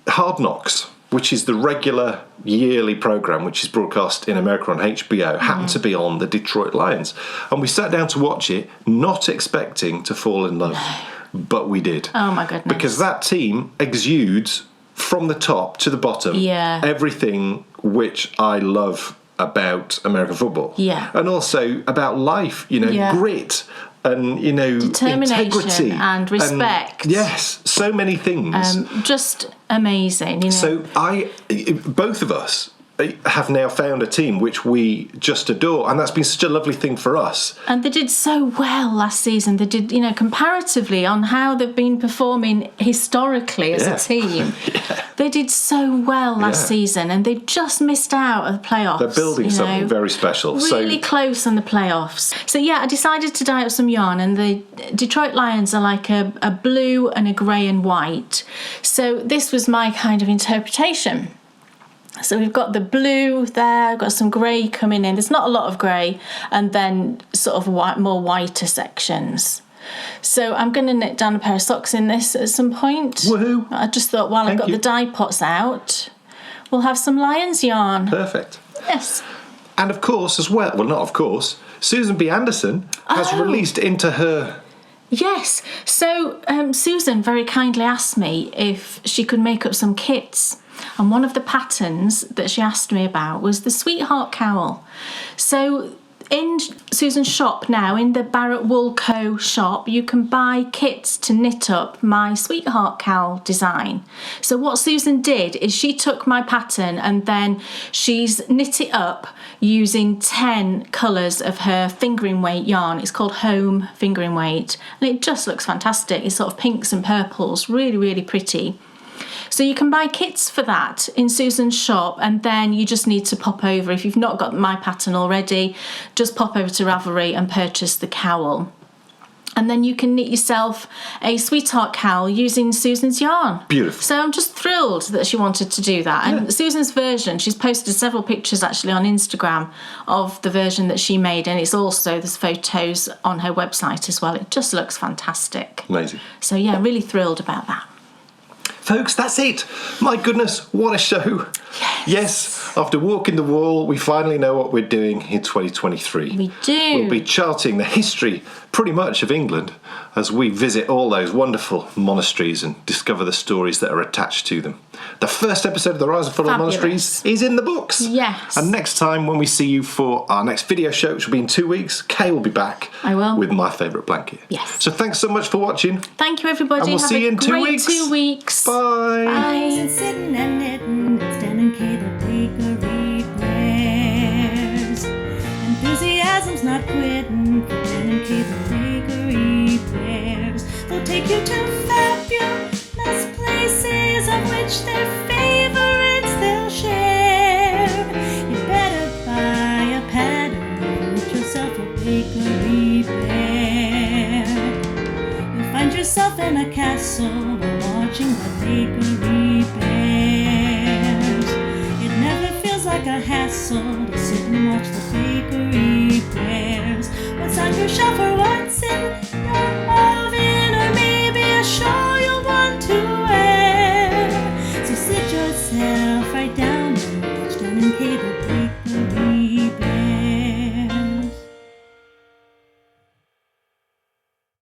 Speaker 1: Hard Knocks, which is the regular yearly programme which is broadcast in America on HBO, happened to be on the Detroit Lions, and we sat down to watch it, not expecting to fall in love. But we did.
Speaker 2: Oh my goodness.
Speaker 1: Because that team exudes from the top to the bottom everything which I love about American football.
Speaker 2: Yeah.
Speaker 1: And also about life, grit and,
Speaker 2: determination
Speaker 1: integrity.
Speaker 2: and respect.
Speaker 1: Yes, so many things.
Speaker 2: Just amazing,
Speaker 1: So both of us have now found a team which we just adore, and that's been such a lovely thing for us.
Speaker 2: And they did so well last season. They did, comparatively on how they've been performing historically as a team. They did so well last season, and they just missed out of the playoffs.
Speaker 1: They're building something very special.
Speaker 2: Really close on the playoffs. So I decided to dye up some yarn, and the Detroit Lions are like a blue and a grey and white. So this was my kind of interpretation. So we've got the blue there, got some grey coming in. There's not a lot of grey, and then sort of more whiter sections. So I'm going to knit down a pair of socks in this at some point.
Speaker 1: Woohoo!
Speaker 2: I just thought while I've got the dye pots out, we'll have some Lions yarn.
Speaker 1: Perfect.
Speaker 2: Yes.
Speaker 1: And of course, as well, not of course, Susan B. Anderson has released into her...
Speaker 2: Yes. So Susan very kindly asked me if she could make up some kits. And one of the patterns that she asked me about was the Sweetheart Cowl. So in Susan's shop now, in the Barrett Wool Co. shop, you can buy kits to knit up my Sweetheart Cowl design. So what Susan did is she took my pattern and then she's knit it up using 10 colours of her fingering weight yarn. It's called Home Fingering Weight, and it just looks fantastic. It's sort of pinks and purples, really, really pretty. So you can buy kits for that in Susan's shop, and then you just need to pop over. If you've not got my pattern already, just pop over to Ravelry and purchase the cowl. And then you can knit yourself a sweetheart cowl using Susan's yarn.
Speaker 1: Beautiful.
Speaker 2: So I'm just thrilled that she wanted to do that. And Susan's version, she's posted several pictures actually on Instagram of the version that she made, and there's photos on her website as well. It just looks fantastic.
Speaker 1: Amazing.
Speaker 2: So yeah, really thrilled about that.
Speaker 1: Folks, that's it. My goodness, what a show. Yes, after walking the wall, we finally know what we're doing in 2023.
Speaker 2: We do.
Speaker 1: We'll be charting the history, pretty much, of England as we visit all those wonderful monasteries and discover the stories that are attached to them. The first episode of The Rise and Fall of Monasteries is in the books.
Speaker 2: Yes.
Speaker 1: And next time when we see you for our next video show, which will be in 2 weeks, Kay will be back.
Speaker 2: I will.
Speaker 1: With my favourite blanket.
Speaker 2: Yes.
Speaker 1: So thanks so much for watching.
Speaker 2: Thank you, everybody.
Speaker 1: And we'll
Speaker 2: Have
Speaker 1: see you in 2
Speaker 2: great
Speaker 1: weeks.
Speaker 2: 2 weeks.
Speaker 1: Bye.
Speaker 2: Bye.
Speaker 5: Sitting and knitting, it's Dan and Kay, the bakery players. Enthusiasm's not quitting for Dan and Kay, the bakery players. They'll take you to fabulous places of which their favorites they'll share. You better buy a pattern and get yourself a bakery bear. You'll find yourself in a castle while watching the bakery bears. It never feels like a hassle to sit and watch the bakery bears. What's on your shelf or what's